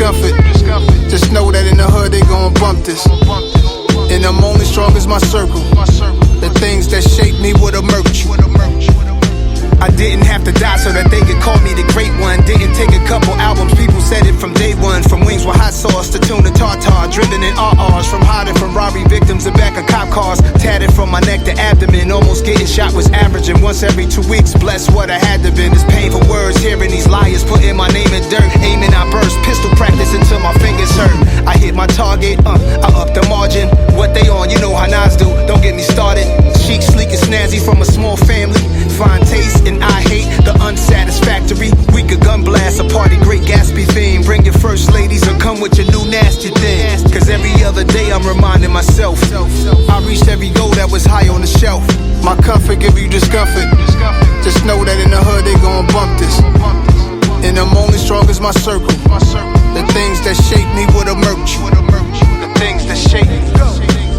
discomfort. Just know that in the hood they gon' bump this. And I'm only strong as my circle. The things that shape me would emerge. I didn't have to die so that they could call me the great one. Didn't take a couple albums, people said it from day one. From wings with hot sauce to tuna tartar, driven in RRs. From hiding from robbery victims and back of cop cars. Tatted from my neck to abdomen, almost getting shot was averaging once every 2 weeks. Bless what I had to been. It's painful words, hearing these liars putting my name in dirt. Aiming, I burst, pistol practice until my fingers hurt. I hit my target, I up the margin. What they on, you know how Nas do, don't get me started. Chic, sleek and snazzy from a small family. Fine taste and I hate the unsatisfactory. We could gun blast a party, great Gatsby theme. Bring your first ladies or come with your new nasty thing. Cause every other day I'm reminding myself I reached every goal that was high on the shelf. My comfort give you discomfort. Just know that in the hood they gon' bump this. And I'm only strong as my circle. The things that shape me would emerge. The things that shape me.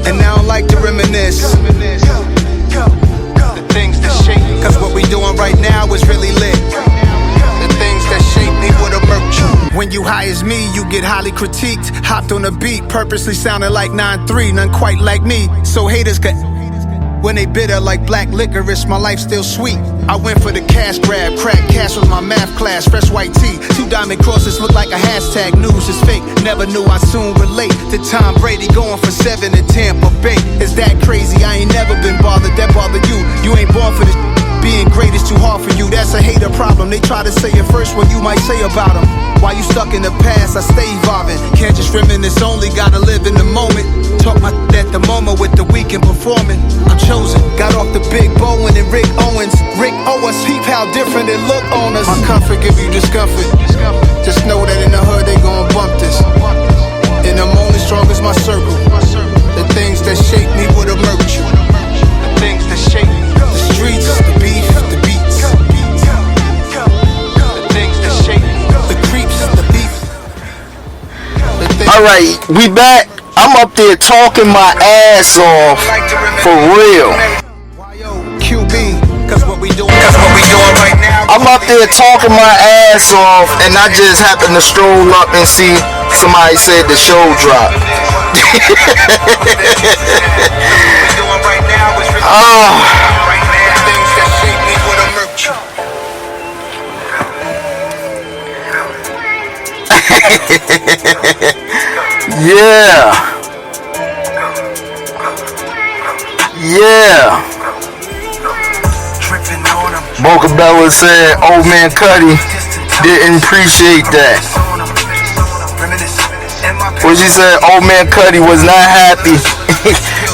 And I don't like to reminisce. The things that shape me. Cause what we doing right now is really lit. The things that shape me would emerge. When you high as me, you get highly critiqued. Hopped on a beat, purposely sounding like 9-3. None quite like me, so haters could. When they bitter like black licorice, my life still sweet. I went for the cash grab, crack cash was my math class, fresh white tee. 2 diamond crosses look like a hashtag, news is fake. Never knew I'd soon relate to Tom Brady going for 7 in Tampa Bay. Is that crazy? I ain't never been bothered, that bother you. You ain't born for this. Being great is too hard for you, that's a hater problem. They try to say it first what you might say about them. While you stuck in the past, I stay evolving. Can't just reminisce only, gotta live in the moment. Talk my at the moment with the weekend performing. I'm chosen, got off the Big Bowen and Rick Owens. Rick Owens, peep how different it look on us. My comfort give you discomfort. Just know that in the hood they gon' bump this. And I'm only strong as my circle. The things that shape me would emerge. The things that shape me. The streets, the beef, the beats. The things that shape me. The creeps, the beef. Alright, we back. I'm up there talking my ass off. For real. I'm up there talking my ass off, and I just happened to stroll up and see somebody said the show dropped. Yeah. Mocha Bella said Old Man Cudi didn't appreciate that. What she said, Old Man Cudi was not happy.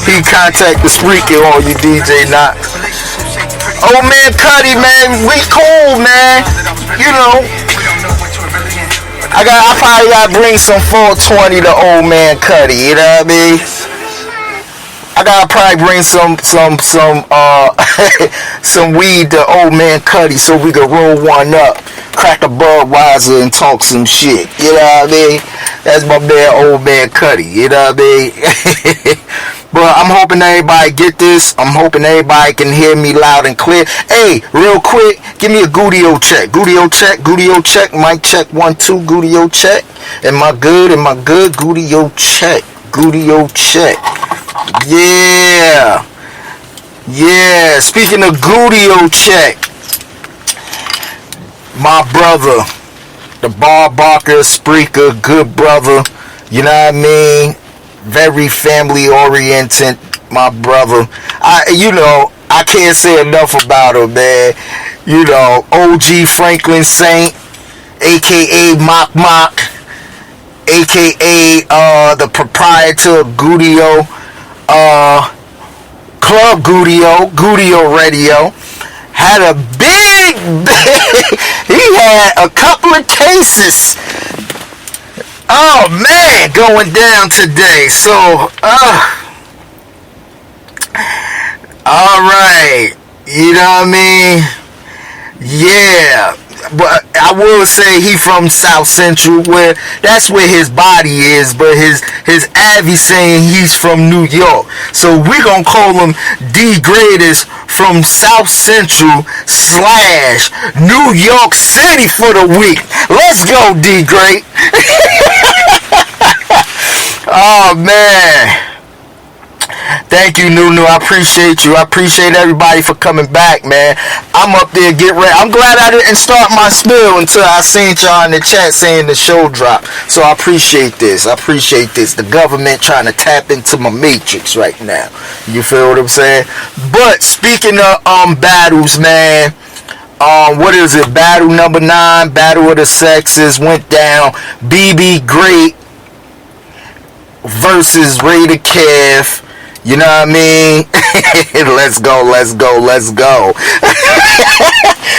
He contacted Spreaker on you, DJ Knox. Old Man Cudi, man, we cool, man. You know, I probably gotta bring some 420 to Old Man Cudi, you know what I mean? I gotta probably bring some some weed to Old Man Cudi so we can roll one up, crack a Budweiser and talk some shit, you know what I mean? That's my man Old Man Cudi, you know what I mean? But I'm hoping everybody get this. I'm hoping everybody can hear me loud and clear. Hey, real quick, give me a Gudio check. Gudio check, mic check 1 2, Gudio check. Am I good? Gudio check. Yeah, speaking of Gudio check, my brother, the Bob Barker Spreaker, good brother, you know what I mean? Very family oriented, my brother. I can't say enough about him, man. You know, OG Franklin Saint, aka Mock, aka the proprietor of Gudio, Club Gudio Radio, had a big he had a couple of cases, oh man, going down today. So alright, you know what I mean? Yeah. But I will say he from South Central, where that's where his body is, but his Avi saying he's from New York. So we gonna call him D Greatest from South Central / New York City for the week. Let's go, D Great. Oh man. Thank you, Nunu. I appreciate you. I appreciate everybody for coming back, man. I'm up there, get ready. I'm glad I didn't start my spill until I seen y'all in the chat saying the show dropped. So I appreciate this. I appreciate this. The government trying to tap into my matrix right now. You feel what I'm saying? But speaking of battles, man. What is it? Battle number 9, Battle of the Sexes went down. BB Great versus Raider Kev. You know what I mean? Let's go.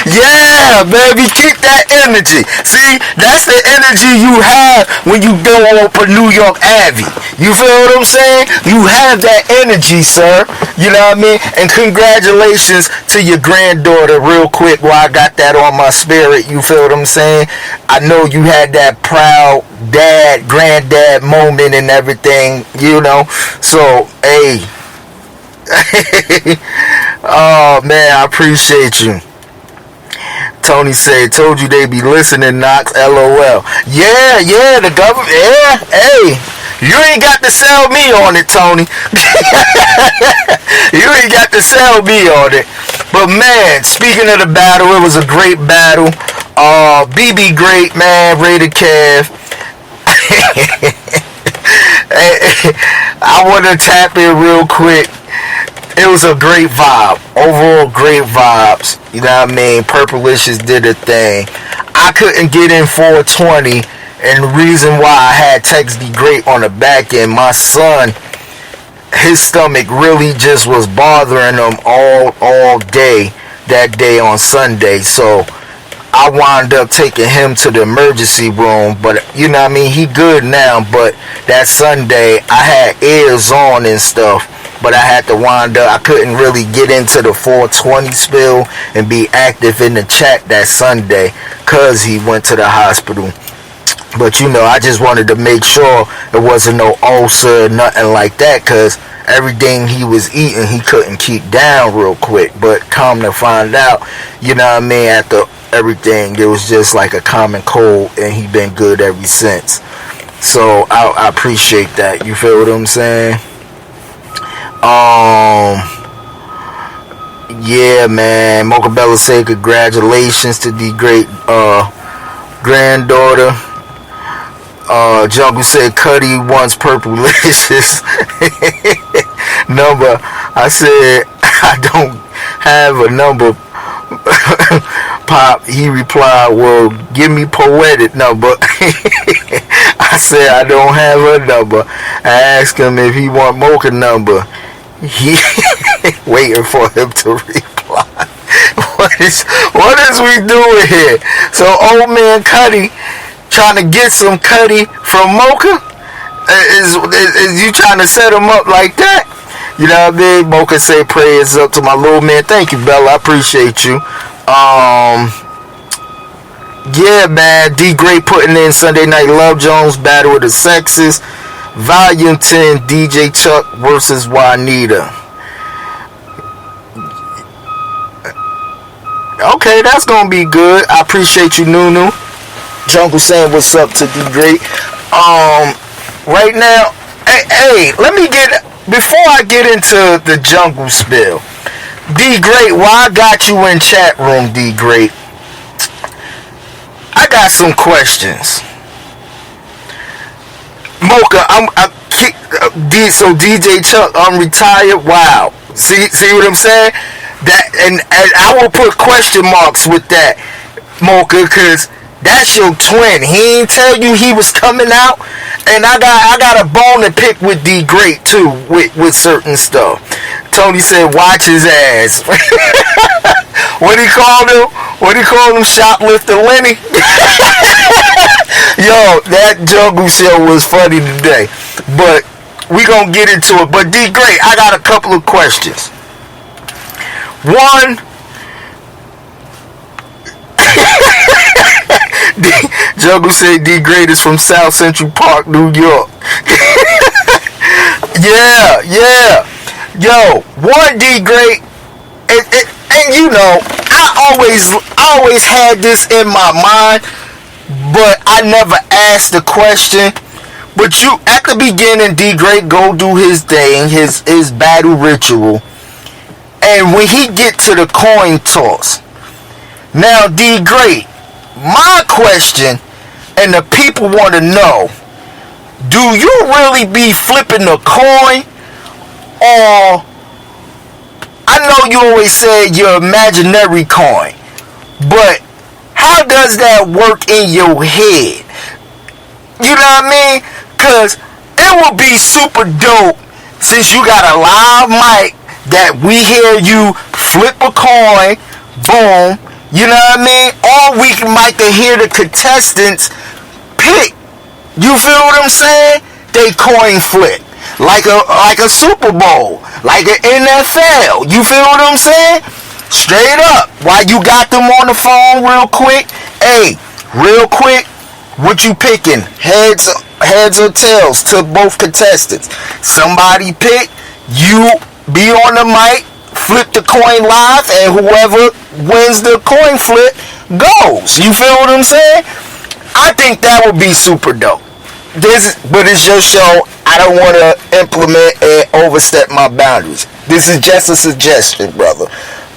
Yeah, baby, keep that energy. See, that's the energy you have when you go up a New York Abbey. You feel what I'm saying? You have that energy, sir. You know what I mean? And congratulations to your granddaughter, real quick, while I got that on my spirit. You feel what I'm saying? I know you had that proud dad, granddad moment and everything, you know. So, hey. Oh, man, I appreciate you. Tony said, told you they be listening, Knox, LOL. Yeah, the government, yeah, hey, you ain't got to sell me on it, Tony. You ain't got to sell me on it. But man, speaking of the battle, it was a great battle. BB Great, man, Raider Kev. I want to tap in real quick. It was a great vibe. Overall, great vibes. You know what I mean? Purplicious did a thing. I couldn't get in 420, and the reason why I had Tex D Great on the back end, my son, his stomach really just was bothering him all day that day on Sunday. So I wound up taking him to the emergency room. But you know what I mean? He good now. But that Sunday, I had ears on and stuff. But I had to wind up, I couldn't really get into the 420 spill and be active in the chat that Sunday because he went to the hospital. But you know, I just wanted to make sure there wasn't no ulcer or nothing like that, because everything he was eating he couldn't keep down real quick. But come to find out, you know what I mean, after everything, it was just like a common cold, and he been good ever since. So I appreciate that. You feel what I'm saying? Yeah, man. Mocha Bella said congratulations to the great granddaughter. Jungle said Cuddy wants Purplicious number. I said I don't have a number. Pop, he replied, well, give me Poetic number. I said I don't have a number. I asked him if he want Mocha number. He waiting for him to reply. What is we doing here? So old man Cuddy trying to get some Cuddy from Mocha? Is you trying to set him up like that? You know what I mean? Mocha say prayers up to my little man. Thank you, Bella. I appreciate you. Yeah, man. D Great putting in Sunday Night Love Jones Battle of the Sexes. Volume 10, DJ Chuck versus Juanita. Okay, that's gonna be good. I appreciate you, Nunu. Jungle saying what's up to D Great. Right now, hey, let me get, before I get into the jungle spill, D Great, why I got you in chat room, D Great, I got some questions. Mocha, so DJ Chuck, I'm retired. Wow. See what I'm saying? That and I will put question marks with that, Mocha, because that's your twin. He ain't tell you he was coming out. And I got a bone to pick with D Great too, with certain stuff. Tony said, watch his ass. What he called him? Shoplifter Lenny? Yo, that jungle show was funny today. But we gonna get into it. But D Great, I got a couple of questions. One, Jungle said D Great is from South Central Park, New York. Yeah. Yo, one D Great, and you know, I always had this in my mind, but I never asked the question. But you, at the beginning, D Great go do his thing, his battle ritual. And when he get to the coin toss, now D Great, my question, and the people want to know, do you really be flipping the coin? Or, I know you always say your imaginary coin, but how does that work in your head? You know what I mean? Because it would be super dope, since you got a live mic, that we hear you flip a coin, boom, you know what I mean? Or we might hear the contestants pick, you feel what I'm saying? They coin flip. Like a Super Bowl, like an NFL, you feel what I'm saying? Straight up, while you got them on the phone real quick, hey, real quick, what you picking? Heads or tails to both contestants. Somebody pick, you be on the mic, flip the coin live, and whoever wins the coin flip goes. You feel what I'm saying? I think that would be super dope. But it's your show. I don't want to implement and overstep my boundaries. This is just a suggestion, brother.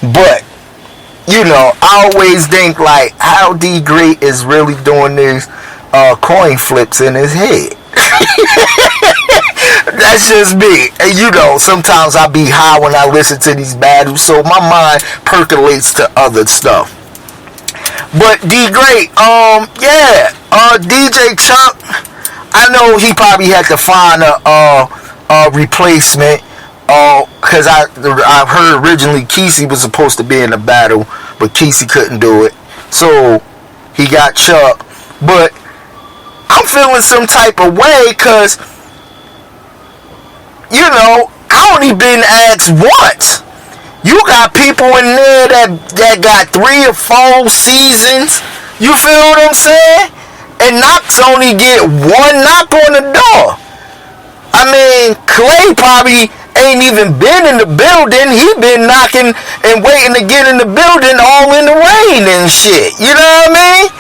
But, you know, I always think like how D Great is really doing these coin flips in his head. That's just me. And you know, sometimes I be high when I listen to these battles, so my mind percolates to other stuff. But D Great, DJ Chuck, I know he probably had to find a replacement, because I've heard originally Kesey was supposed to be in the battle, but Kesey couldn't do it, so he got Chuck. But I'm feeling some type of way, because, you know, I only been asked once. You got people in there that got 3 or 4 seasons, you feel what I'm saying? And Knox only get 1 knock on the door. I mean, Clay probably ain't even been in the building. He been knocking and waiting to get in the building all in the rain and shit. You know what I mean?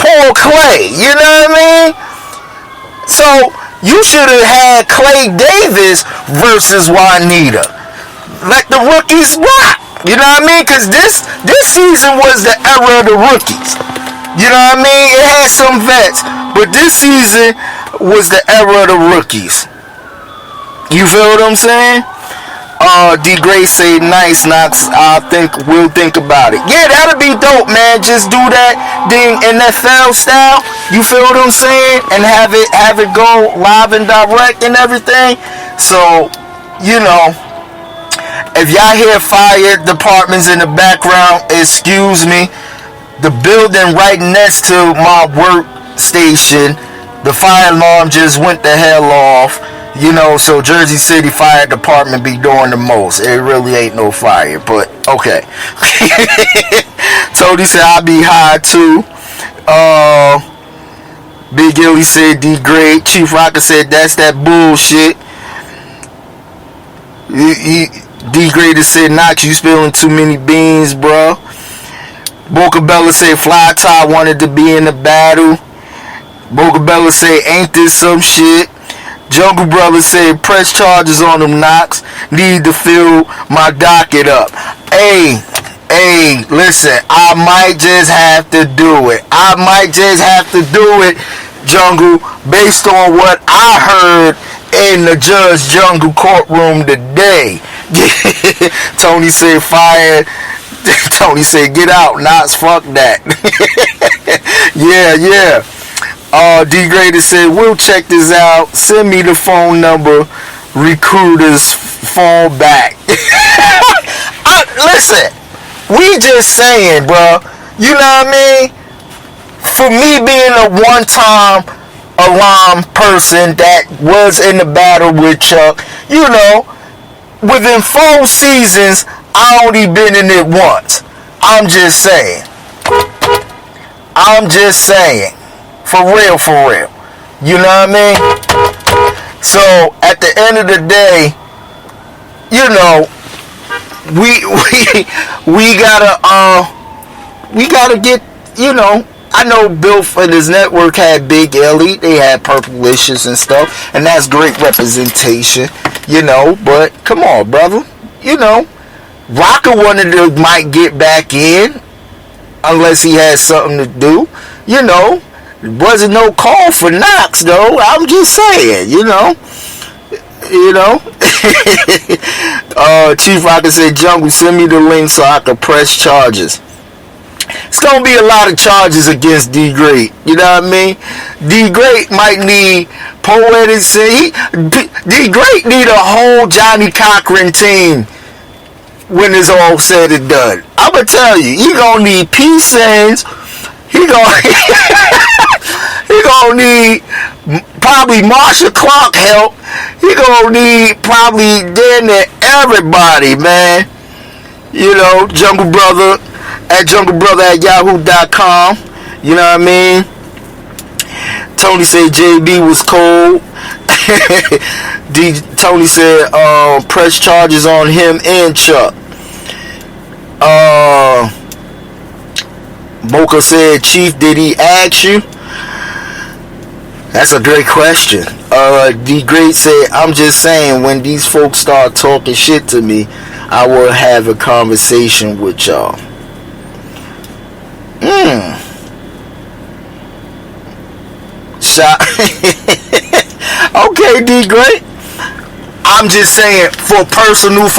Poor Clay. You know what I mean? So, you should have had Clay Davis versus Juanita. Let the rookies rock. You know what I mean? Because this season was the era of the rookies. You know what I mean? It had some vets, but this season was the era of the rookies. You feel what I'm saying? D Gray say nice, Knox. We'll think about it. Yeah, that'll be dope, man. Just do that thing NFL style. You feel what I'm saying? And have it go live and direct and everything. So, you know, if y'all hear fire departments in the background, excuse me. The building right next to my workstation, the fire alarm just went the hell off. You know, so Jersey City Fire Department be doing the most. It really ain't no fire, but okay. Tony said I'll be high too. Big Illy said D Great. Chief Rocker said that's that bullshit. D Great said Knox, you spilling too many beans, bro. Boca Bella said Fly Tie wanted to be in the battle. Boca Bella said ain't this some shit. Jungle Brother said press charges on them, Knox. Need to fill my docket up. Hey, listen, I might just have to do it. Jungle, based on what I heard in the Judge Jungle courtroom today. Tony said fire. Tony said get out, Knox, fuck that. Yeah. D Grader said we'll check this out. Send me the phone number. Recruiters fall back. Listen, we just saying, bro. You know what I mean? For me being a one-time alarm person that was in the battle with Chuck, you know, within 4 seasons, I only been in it once. I'm just saying. For real. You know what I mean? So, at the end of the day, you know, we gotta get, you know, I know Bill and his network had Big Ellie, they had Purplicious and stuff, and that's great representation, you know. But come on, brother, you know, Rocker wanted to might get back in unless he had something to do, you know. Wasn't no call for Knox though. I'm just saying, you know. Chief Rocker said, Jungle, send me the link so I can press charges. It's gonna be a lot of charges against D Great. You know what I mean? D Great might need Poetic. D Great need a whole Johnny Cochran team when it's all said and done. I'ma tell you, he gonna need P-Sins. He gonna need probably Marsha Clark help. He gonna need probably damn near everybody, man. You know, Jungle Brother @yahoo.com. You know what I mean? Tony said JB was cold. Tony said press charges on him and Chuck. Boca said, Chief, did he ask you? That's a great question. D Great said, I'm just saying, when these folks start talking shit to me, I will have a conversation with y'all. Shot. Okay, D Great. I'm just saying, for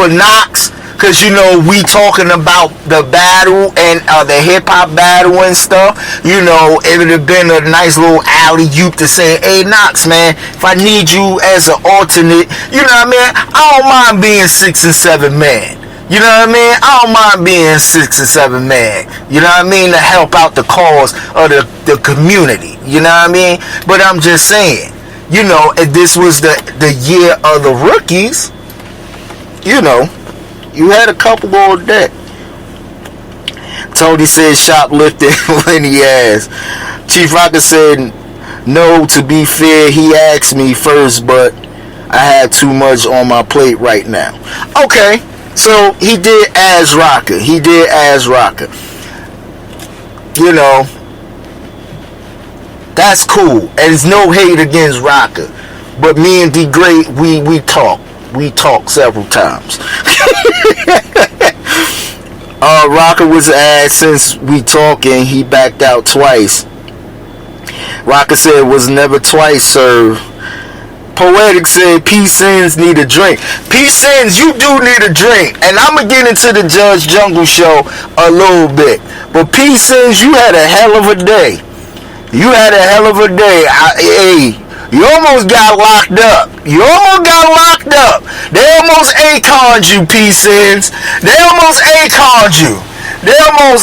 Knox, because you know we talking about the battle and the hip hop battle and stuff. You know, it would have been a nice little alley-oop to say, hey Knox, man, if I need you as an alternate, you know what I mean? I don't mind being 6 and 7 man. You know what I mean? I don't mind being 6 and 7 man. You know what I mean? To help out the cause of the community. You know what I mean? But I'm just saying, you know, if this was the year of the rookies, you know, you had a couple on deck. Tony said shoplifting when he asked. Chief Rocker said, no, to be fair, he asked me first, but I had too much on my plate right now. Okay. So he did ask Rocker. You know, that's cool. And there's no hate against Rocker. But me and D Great, we talk. We talked several times. Rocker was asked, since we talking, he backed out twice. Rocker said, was never twice, sir. Poetic said, P-Sins need a drink. P-Sins, you do need a drink. And I'm going to get into the Judge Jungle show a little bit. But P-Sins, you had a hell of a day. You almost got locked up. They almost ACON'd you, P-Sins. They almost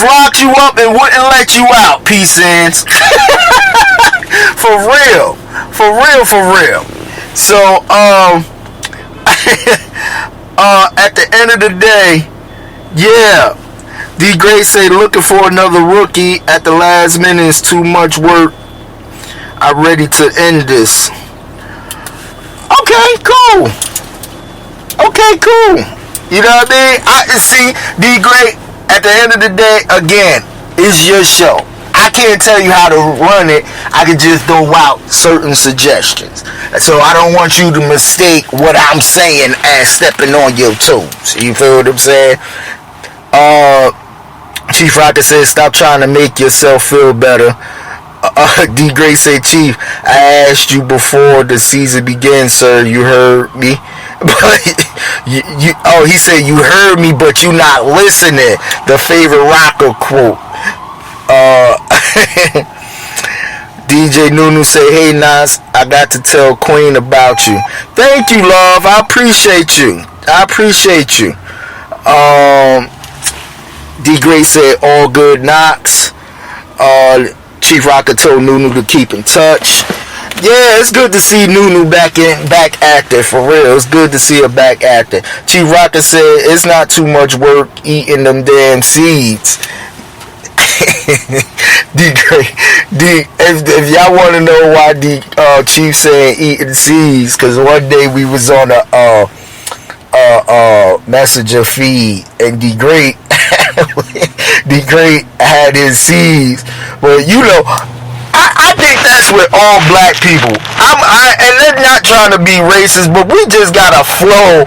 locked you up and wouldn't let you out, P-Sins. For real. So, at the end of the day, yeah, D Great said, looking for another rookie at the last minute is too much work. I'm ready to end this. Okay, cool. You know what I mean? I see, D Great, at the end of the day, again, it's your show. I can't tell you how to run it. I can just throw out certain suggestions. So I don't want you to mistake what I'm saying as stepping on your toes. You feel what I'm saying? Chief Rocker said, stop trying to make yourself feel better. D Great said, Chief, I asked you before the season began, sir. You heard me. But he said, you heard me, but you not listening. The favorite Rocker quote. DJ Nunu say, hey Nas, I got to tell Queen about you. Thank you, love. I appreciate you. D Great said, all good, Knox. Chief Rocker told Nunu to keep in touch. Yeah, it's good to see Nunu back active, for real. It's good to see her back active. Chief Rocker said, it's not too much work eating them damn seeds. If y'all want to know why Chief saying eating seeds, because one day we was on a messenger feed and D Great D Great had his C's. But you know, I think that's with all black people. And they're not trying to be racist, but we just got a flow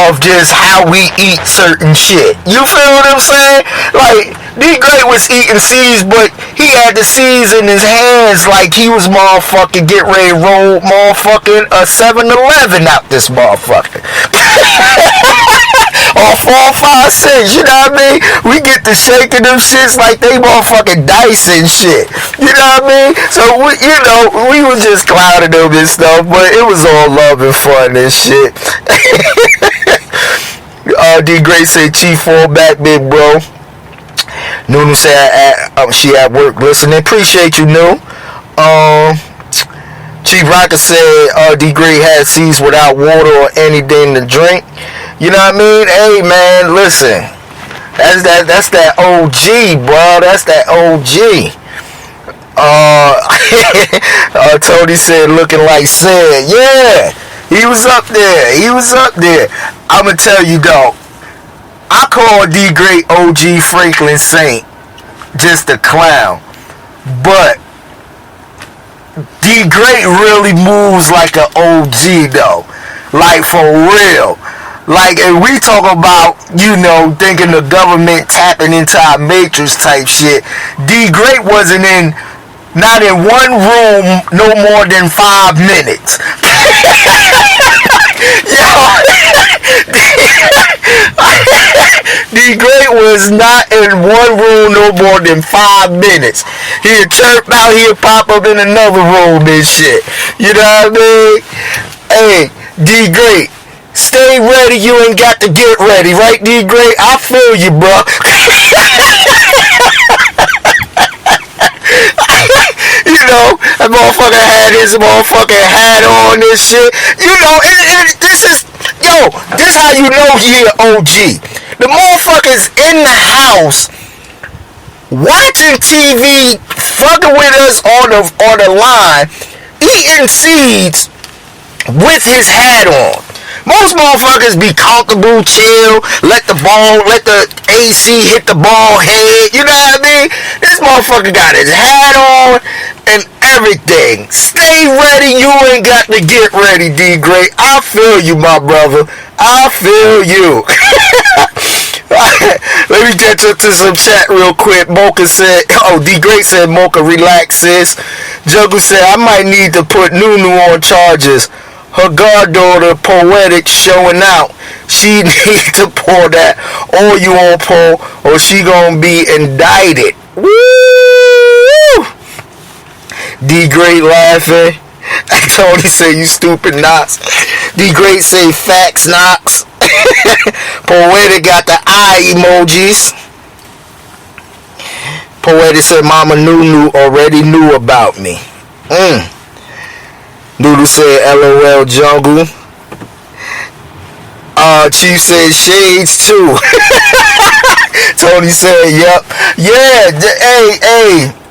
of just how we eat certain shit. You feel what I'm saying? Like, D Great was eating C's, but he had the C's in his hands like he was motherfucking get ready to roll motherfucking a 7-Eleven out this motherfucker. Or 4, 5, 6, you know what I mean? We get to shaking them shits like they motherfucking dice and shit. You know what I mean? So, we was just clouding them and stuff, but it was all love and fun and shit. D Great said, Chief, fall back, big bro. Nunu said she at work listening. Appreciate you, Nunu. Chief Rocker said D Great had C's without water or anything to drink. You know what I mean? Hey man, listen. That's that OG, bro. That's that OG. Tony said looking like Sid. Yeah, he was up there. I'ma tell you though, I call D Great OG Franklin Saint just a clown, but D Great really moves like an OG though, like for real. Like, if we talk about, thinking the government tapping into our matrix type shit, D Great wasn't not in one room no more than 5 minutes. D Great was not in one room no more than 5 minutes. He'd chirp out, he'd pop up in another room and shit. You know what I mean? Hey, D Great, stay ready, you ain't got to get ready, right, D Great? I feel you, bro. That motherfucker had his motherfucking hat on and shit. This how you know he an OG. The motherfuckers in the house watching TV, fucking with us on the line, eating seeds with his hat on. Most motherfuckers be comfortable, chill, let the AC hit the ball head, you know what I mean? This motherfucker got his hat on and everything. Stay ready, you ain't got to get ready, D Great. I feel you, my brother. I feel you. Let me get to some chat real quick. Mocha said, D Great said, Mocha, relax, sis. Jungle said, I might need to put Nunu on charges. Her goddaughter, Poetic, showing out. She need to pour that oil on Paul or she gonna be indicted. Woo! D Great laughing. Tony say you stupid Knox. D Great say facts Knox. Poetic got the eye emojis. Poetic said Mama Nunu already knew about me. Noodle said LOL Jungle. Chief said shades too. Tony said yep. Yeah,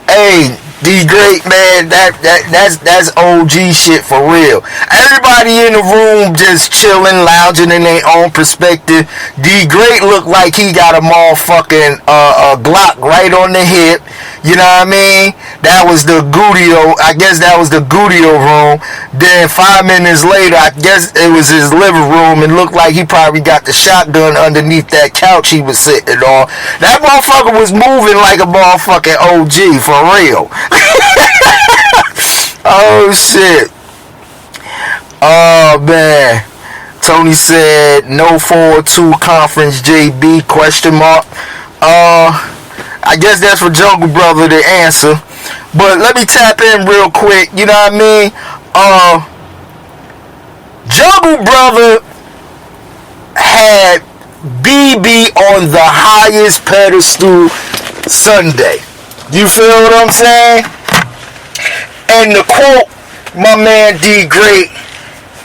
hey, D Great, man, that's OG shit for real. Everybody in the room just chilling, lounging in their own perspective. D Great looked like he got a motherfucking Glock right on the hip. You know what I mean? That was the Gudio. I guess that was the Gudio room. Then 5 minutes later, I guess it was his living room and looked like he probably got the shotgun underneath that couch he was sitting on. That motherfucker was moving like a motherfucking OG for real. Oh shit. Oh man. Tony said no 4-2 conference JB question mark. I guess that's for Jungle Brother to answer. But let me tap in real quick. You know what I mean? Jungle Brother had BB on the highest pedestal Sunday. You feel what I'm saying? And the quote, my man D Great,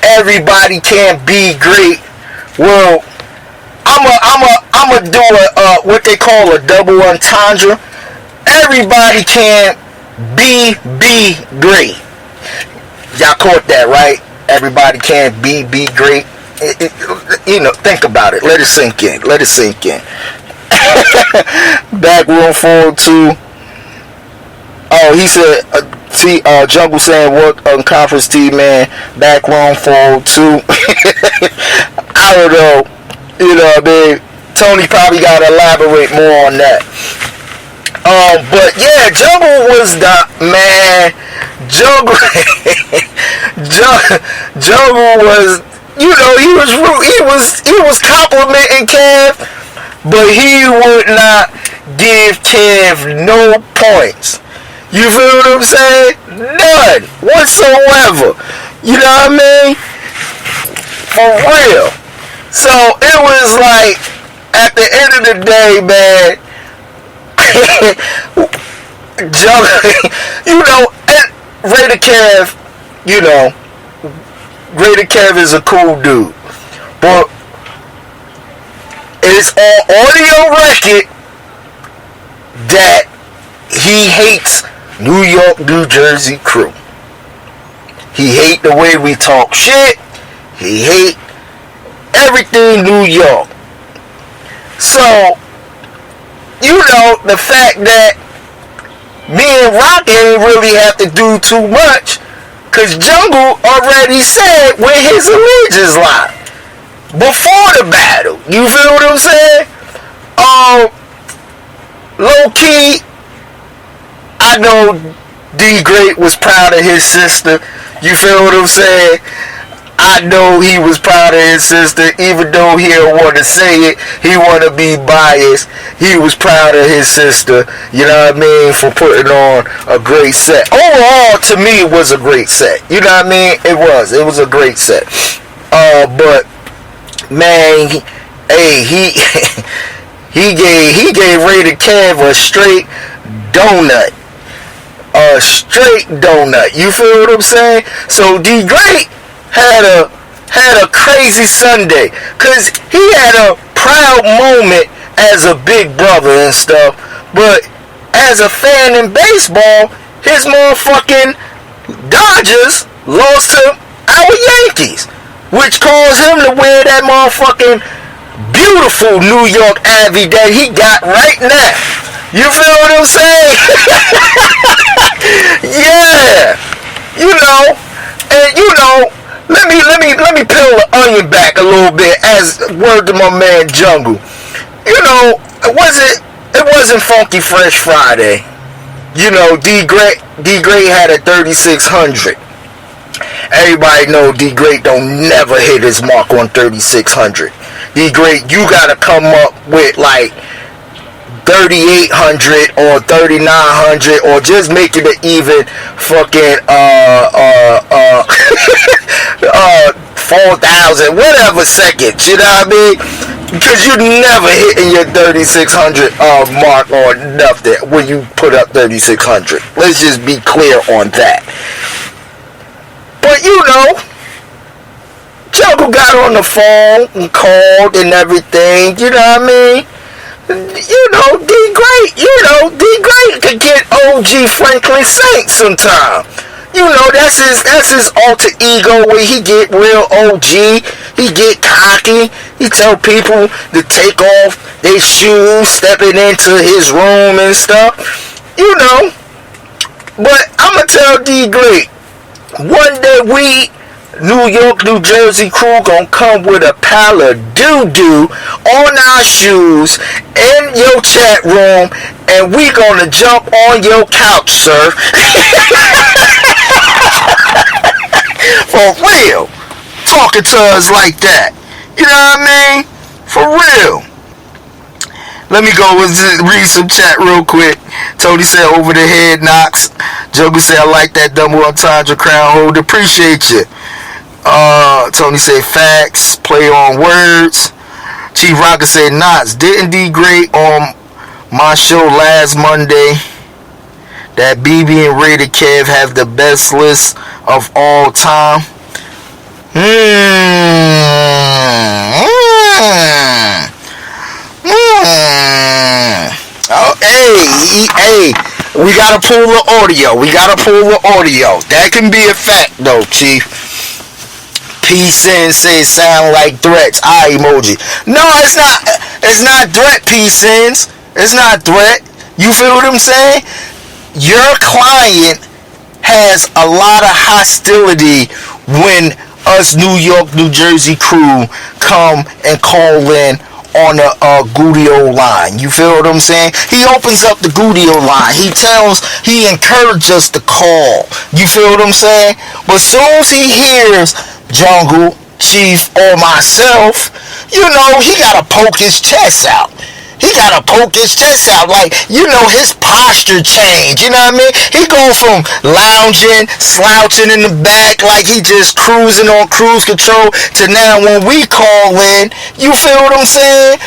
everybody can't be great. Well, I'ma do what they call a double entendre. Everybody can be great. Y'all caught that, right? Everybody can be great. Think about it. Let it sink in. Backroom 402. Oh, he said, Jungle saying what on conference team, man. Backroom 402. I don't know. You know what I mean? Tony probably got to elaborate more on that. But yeah, Jungle was the man. Jungle was, you know, he was complimenting Kev, but he would not give Kev no points. You feel what I'm saying? None whatsoever. You know what I mean? For real. So it was like, at the end of the day, man, you know, and Raider Kev, you know, Raider Kev is a cool dude, but it's on audio record that he hates New York, New Jersey crew. He hate the way we talk shit. He hate everything New York. So, you know, the fact that me and Rocky ain't really have to do too much, cause Jungle already said where his allegiance lie before the battle. You feel what I'm saying? Low key, I know D Great was proud of his sister. You feel what I'm saying? I know he was proud of his sister, even though he don't want to say it. He want to be biased. He was proud of his sister, you know what I mean, for putting on a great set. Overall, to me, it was a great set. You know what I mean? It was a great set. But man, he gave Raider Kev a straight donut. A straight donut. You feel what I'm saying? So D Great had a crazy Sunday, cause he had a proud moment as a big brother and stuff, but as a fan in baseball, his motherfucking Dodgers lost to our Yankees, which caused him to wear that motherfucking beautiful New York Abbey that he got right now. You feel what I'm saying? Yeah, you know, and you know, let me peel the onion back a little bit, as word to my man Jungle. You know, it wasn't Funky Fresh Friday. You know, D Great had a 3600. Everybody know D Great don't never hit his mark on 3600. D Great, you gotta come up with like 3800 or 3900, or just make it an even fucking 4,000 whatever seconds, you know what I mean? Because you never hitting your 3600 mark or nothing when you put up 3600. Let's just be clear on that. But you know, Jungle got on the phone and called and everything, you know what I mean? You know, D Great could get OG Franklin Saint sometime. You know, that's his alter ego where he get real OG. He get cocky. He tell people to take off their shoes, stepping into his room and stuff. You know, but I'ma tell D Great, one day we New York, New Jersey crew gonna come with a pile of doo-doo on our shoes in your chat room, and we gonna jump on your couch, sir. For real. Talking to us like that. You know what I mean? For real. Let me go and read some chat real quick. Tony said over the head knocks. Jungle said I like that double entendre crown hold. Appreciate you. Tony said facts, play on words. Chief Rocker said knots. Didn't D Great on my show last Monday that BB and Raider Kev have the best list of all time? Oh, hey, we gotta pull the audio. That can be a fact though, Chief. Peace in, say sound like threats. Eye emoji. No, it's not. It's not threat, P-Sins. It's not threat. You feel what I'm saying? Your client has a lot of hostility when us New York, New Jersey crew come and call in on the Guddio line. You feel what I'm saying? He opens up the Guddio line. He encourages us to call. You feel what I'm saying? But soon as he hears Jungle, Chief, or myself, you know, he gotta poke his chest out. Like, you know, his posture change. You know what I mean? He go from lounging, slouching in the back like he just cruising on cruise control to now when we call in, you feel what I'm saying?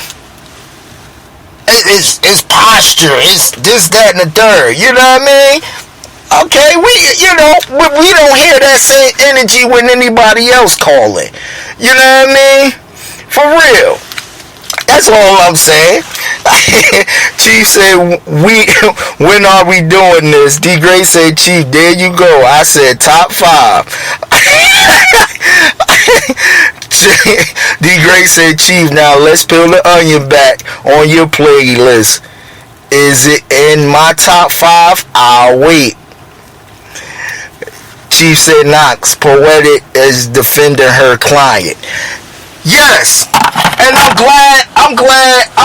It's posture. It's this, that, and the third. You know what I mean? Okay, we don't hear that same energy when anybody else calling. You know what I mean? For real. That's all I'm saying. Chief said, when are we doing this? D. Gray said, Chief, there you go. I said, top 5. D. Gray said, Chief, now let's peel the onion back on your playlist. Is it in my top 5? I'll wait. Chief said, Knox, poetic is defending her client. Yes, and I'm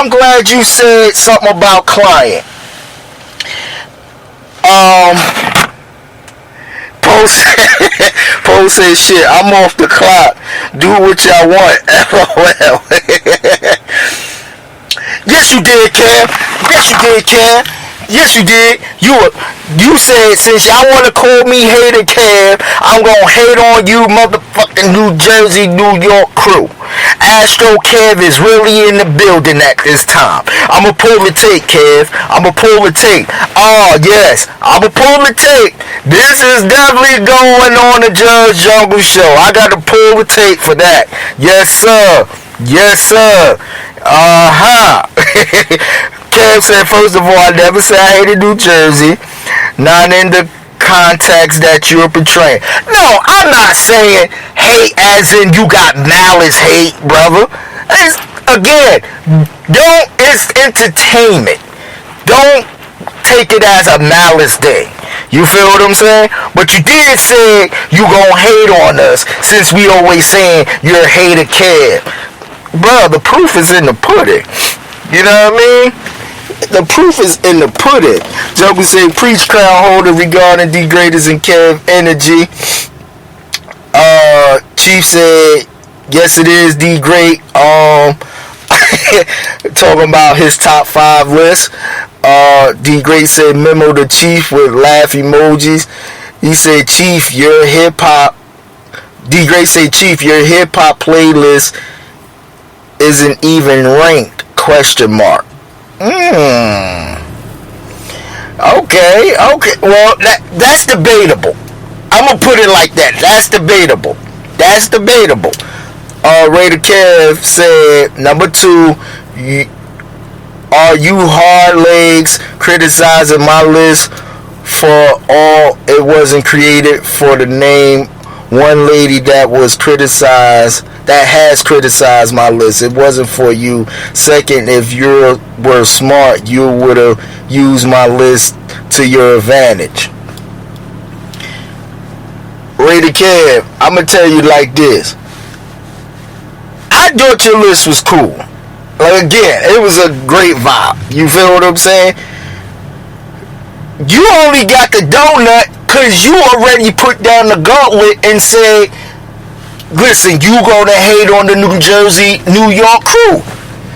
glad you said something about client. Poe said, shit, I'm off the clock. Do what y'all want. LOL. Yes, you did, Cam. Yes, you did. You said, since y'all want to call me Hater Cam, I'm going to hate on you motherfucking New Jersey, New York crew. Astro Kev is really in the building at this time. I'm going to pull the tape, Kev. Oh, yes. I'm going to pull the tape. This is definitely going on the Judge Jungle show. I got to pull the tape for that. Yes, sir. Kev said, first of all, I never said I hated New Jersey. Not in the context that you're portraying. No, I'm not saying hate as in you got malice hate, brother. It's entertainment. Don't take it as a malice thing. You feel what I'm saying? But you did say you gonna hate on us since we always saying you're a hater Kev. Bro, the proof is in the pudding. You know what I mean? The proof is in the pudding. Jungle said, preach crown holder regarding degraders and Kev energy. Chief said, yes it is degrade. Talking about his top 5 list. D-Great said, memo the Chief with laugh emojis. He said, Chief, your hip-hop. D-Great said, Chief, your hip-hop playlist isn't even ranked, question mark. Okay. Well, that's debatable. I'm gonna put it like that. That's debatable. Raider Kev said, number 2, are you hard legs criticizing my list for all it wasn't created for the name one lady that has criticized my list. It wasn't for you. Second, if you were smart, you would have used my list to your advantage. Raider Kev, I'm going to tell you like this. I thought your list was cool. Like, again, it was a great vibe. You feel what I'm saying? You only got the donut because you already put down the gauntlet and said, listen, you gonna hate on the New Jersey, New York crew.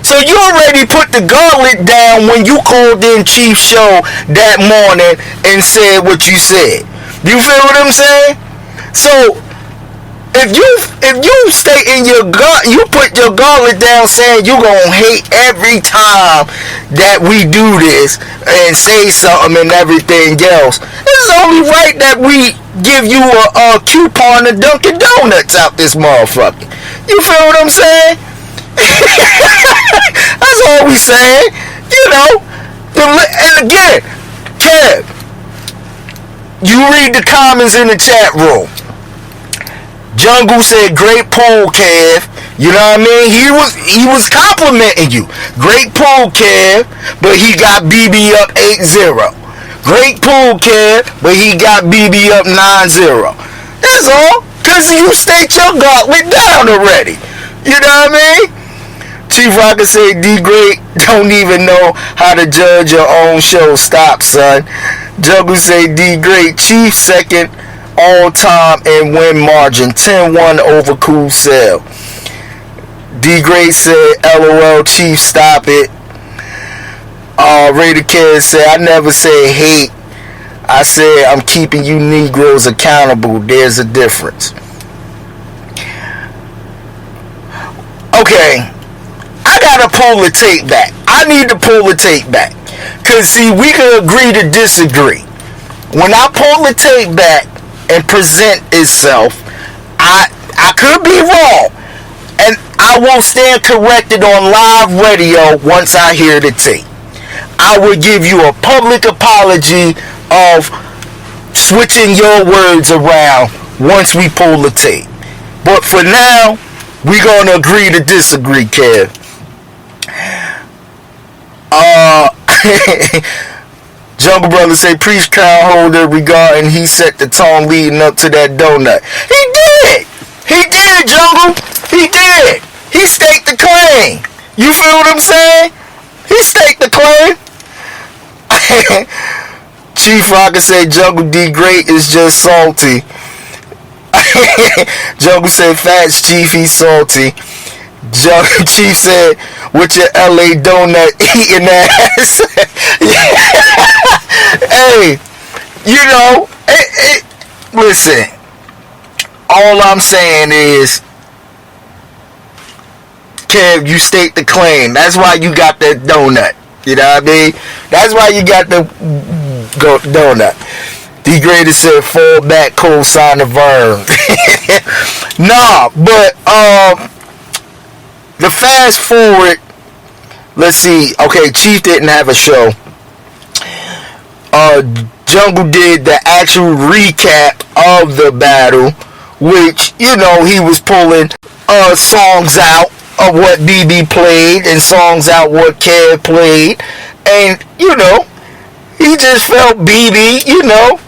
So you already put the gauntlet down when you called in Chief show that morning and said what you said. You feel what I'm saying? So if you stay in your gut, you put your gauntlet down saying you gonna hate every time that we do this and say something and everything else. It's only right that we give you a coupon to Dunkin' Donuts out this motherfucker. You feel what I'm saying? That's all we saying. You know. And again, Kev, you read the comments in the chat room. Jungle said, great poll, Kev. You know what I mean? He was complimenting you. Great pool, Kev, but he got BB up 8-0. Great pool, Kev, but he got BB up 9-0. That's all. Because you staked your gauntlet down already. You know what I mean? Chief Rocker said, D Great don't even know how to judge your own show. Stop, son. Jungle said, D Great, Chief second all time and win margin. 10-1 over Cool Cell. D Great said, LOL, Chief, stop it. Raider Kid said, I never said hate. I said I'm keeping you Negroes accountable. There's a difference. Okay, I gotta pull the tape back. I need to pull the tape back. Cause see, we can agree to disagree. When I pull the tape back and present itself, I could be wrong. And I will stand corrected on live radio once I hear the tape. I will give you a public apology of switching your words around once we pull the tape. But for now, we're going to agree to disagree, Kev. Jungle Brother say, preach crown holder regarding he set the tone leading up to that donut. He did! He did, Jungle! He did! He staked the claim! You feel what I'm saying? He staked the claim! Chief Rocker said Jungle D Great is just salty. Jungle said facts, Chief, he's salty. Chief said, with your LA donut eating ass. Hey, you know, listen, all I'm saying is, Kev, you state the claim. That's why you got that donut. You know what I mean? That's why you got the donut. D Greater said, fall back, co-sign the Vern. Nah, but, the fast forward, let's see. Okay, Chief didn't have a show. Jungle did the actual recap of the battle, which, you know, he was pulling songs out of what BB played and songs out what Kev played. And, you know, he just felt BB, you know,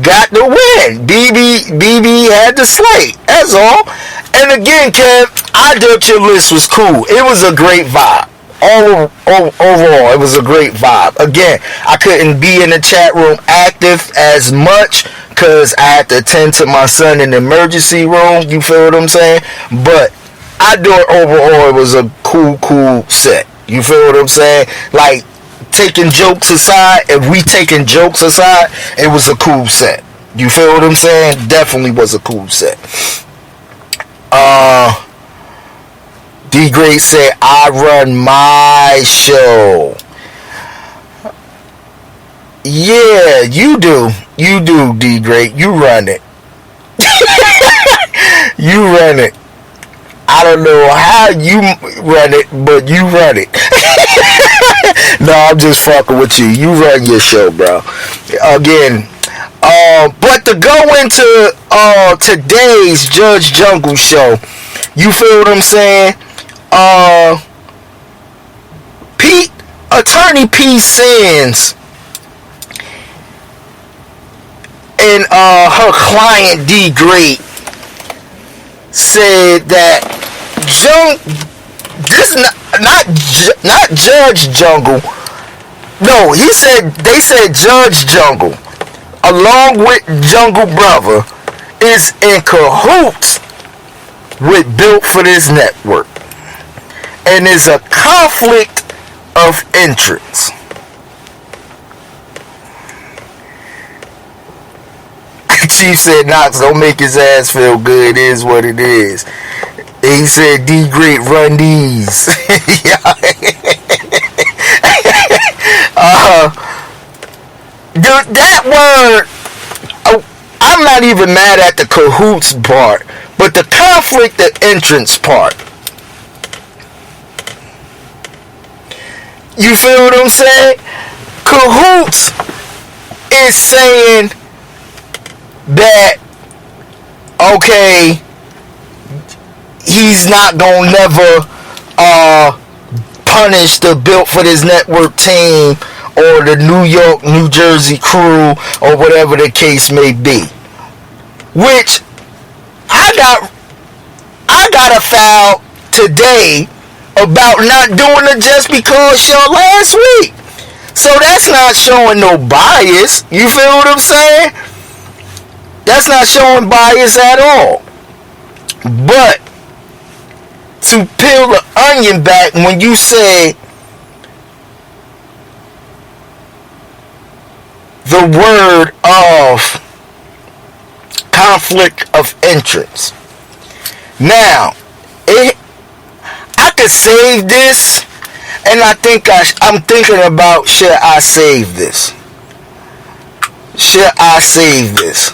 got the win. BB had the slate. That's all. And again, Kev, I thought your list was cool. It was a great vibe. Overall, it was a great vibe. Again, I couldn't be in the chat room active as much because I had to attend to my son in the emergency room. You feel what I'm saying? But I thought overall it was a cool set. You feel what I'm saying? Like, taking jokes aside, if we taking jokes aside, it was a cool set. You feel what I'm saying? Definitely was a cool set. D Great said, I run my show. Yeah, you do. You do, D Great. You run it. You run it. I don't know how you run it, but you run it. No, I'm just fucking with you. You run your show, bro. Again, but to go into today's Judge Jungle show, you feel what I'm saying? Attorney P. Sands and her client D Great said that not Judge Jungle. No, they said Judge Jungle, along with Jungle Brother, is in cahoots with Built for This Network, and is a conflict of interest. Chief said, Knox, don't make his ass feel good. It is what it is. He said, D Great, run these. That word, I'm not even mad at the cahoots part, but the conflict of interest part. You feel what I'm saying? Cahoots is saying that, okay, he's he's not gonna never punish the Built for This Network team or the New York, New Jersey crew or whatever the case may be. Which I got a foul today about not doing the Just Because show last week. So that's not showing no bias. You feel what I'm saying? That's not showing bias at all. But to peel the onion back, when you say the word of conflict of interest. Now, I could save this, and I think I'm thinking about, should I save this? Should I save this?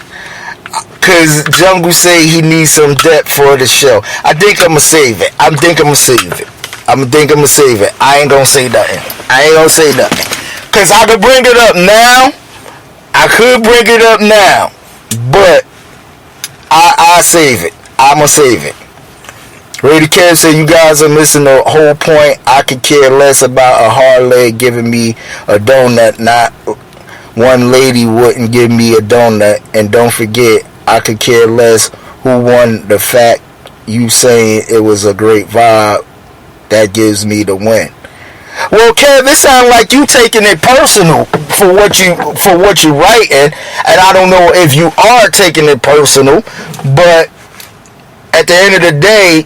Because Jungle say he needs some depth for the show. I think I'm going to save it. I ain't going to say nothing. Because I could bring it up now. But I save it. I'm going to save it. Raider Kev said, you guys are missing the whole point. I could care less about a hard leg giving me a donut. Not one lady wouldn't give me a donut. And don't forget, I could care less who won. The fact you saying it was a great vibe, that gives me the win. Well, Kev, it sounds like you taking it personal for what you writing, and I don't know if you are taking it personal, but at the end of the day,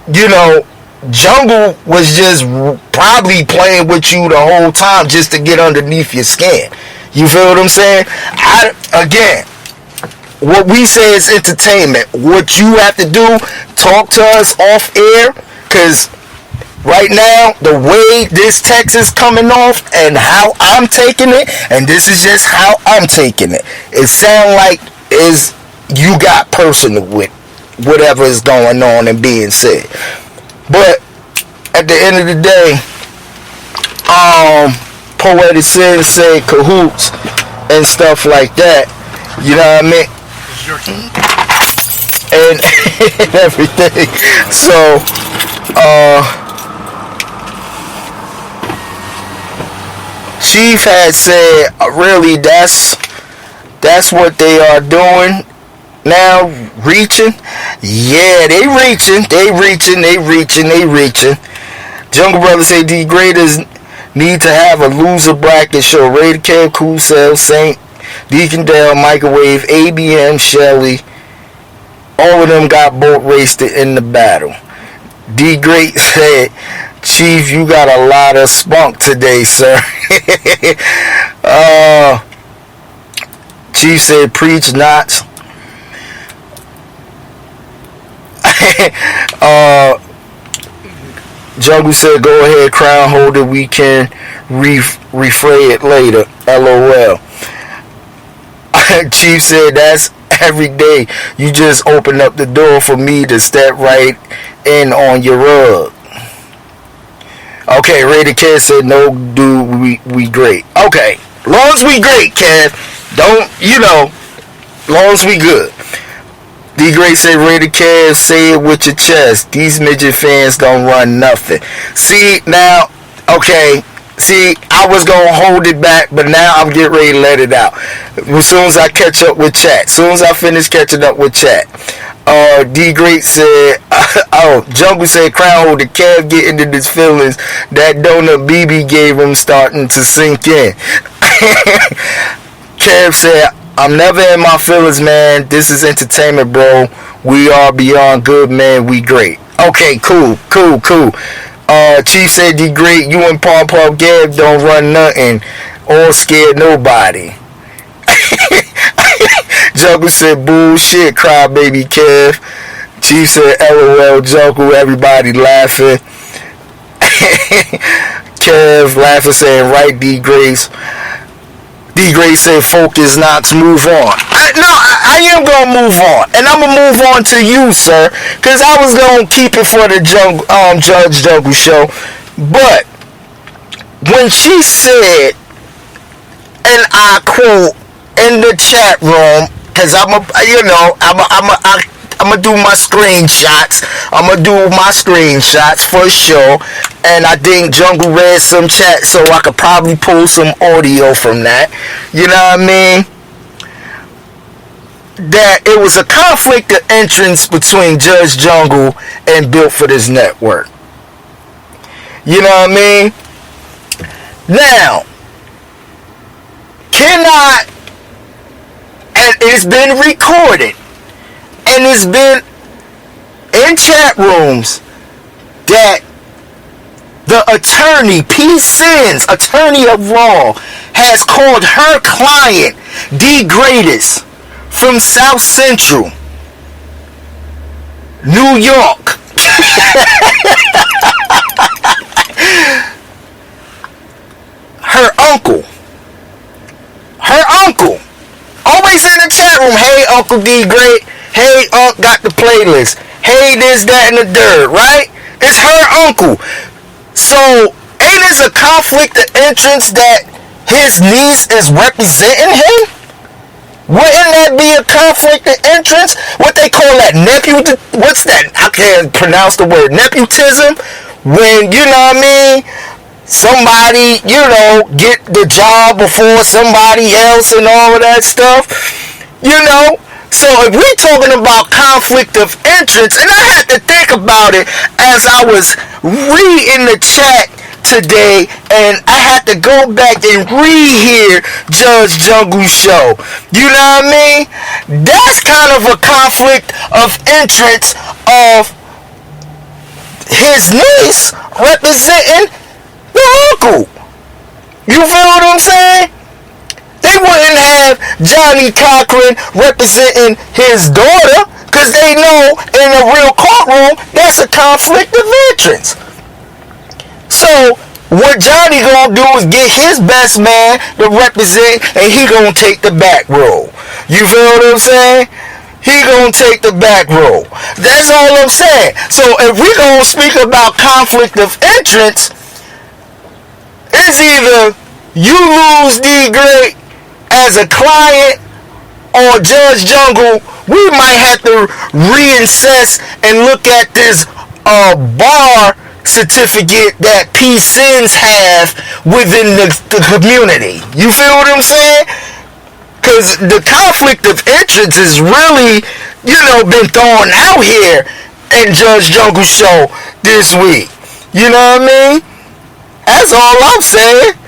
you know, Jungle was just probably playing with you the whole time just to get underneath your skin. You feel what I'm saying? Again, what we say is entertainment. What you have to do, talk to us off air, because right now, the way this text is coming off and how I'm taking it, and this is just how I'm taking it, it sounds like you got personal with whatever is going on and being said. But at the end of the day, Poetic Sin said cahoots and stuff like that. You know what I mean? And everything. So, Chief had said, really, that's what they are doing now, reaching. Yeah, they reaching. Jungle Brothers say D graders need to have a loser bracket show. Raider Kev, Cool Cell, Saint, Deacon Dale, Microwave, ABM, Shelly. All of them got boat raced in the battle. D Great said, Chief, you got a lot of spunk today, sir. Chief said, preach not. Jungle said, go ahead, crown holder, we can refray it later. LOL. Chief said, that's every day. You just open up the door for me to step right in on your rug. Okay, Raider Kev said, no, dude, we great. Okay, long as we great, Kev. Don't, long as we good. D Great said, Raider Kev, say it with your chest. These midget fans don't run nothing. See, now, okay, I was going to hold it back, but now I'm getting ready to let it out. As soon as I catch up with chat. As soon as I finish catching up with chat. D Great said, Jungle said, crown holder, Kev getting into his feelings. That donut BB gave him starting to sink in. Kev said, I'm never in my feelings, man. This is entertainment, bro. We are beyond good, man. We great. Okay, cool. Chief said, D Great, you and Pom Pom Gab don't run nothing or scare nobody. Jungle said, bullshit, cry baby Kev. Chief said, LOL, Jungle, everybody laughing. Kev laughing, saying, right, D Grace. D Grace said, focus, Knox, move on. I am going to move on. And I'm going to move on to you, sir. Because I was going to keep it for the Judge Jungle show. But when she said, and I quote, in the chat room, because I I'ma do my screenshots. I'ma do my screenshots for sure. And I think Jungle read some chat, so I could probably pull some audio from that. You know what I mean? That it was a conflict of interest between Judge Jungle and Built for This Network. You know what I mean? Now, cannot, and it's been recorded, and it's been in chat rooms that the attorney, P. Sins, attorney of law, has called her client D. Greatest from South Central, New York. Her uncle, always in the chat room. Hey, Uncle D Great. Hey, Unc got the playlist. Hey, this, that, and the dirt, right? It's her uncle. So, ain't this a conflict of interest that his niece is representing him? Wouldn't that be a conflict of interest? What they call that? What's that? I can't pronounce the word. Nepotism? When, you know what I mean? Somebody, you know, get the job before somebody else and all of that stuff. You know? So if we're talking about conflict of interest, and I had to think about it as I was reading the chat today, and I had to go back and rehear Judge Jungle's show. You know what I mean? That's kind of a conflict of interest of his niece representing the uncle. You feel what I'm saying? They wouldn't have Johnny Cochran representing his daughter, because they know in a real courtroom that's a conflict of interest. So what Johnny gonna do is get his best man to represent, and he gonna take the back row. You feel what I'm saying? He gonna take the back row. That's all I'm saying. So if we gonna speak about conflict of interest, it's either you lose D Great as a client, or Judge Jungle, we might have to reassess and look at this bar certificate that P. Sins have within the community. You feel what I'm saying? Because the conflict of interest is really, you know, been thrown out here in Judge Jungle's show this week. You know what I mean? That's all I'm saying.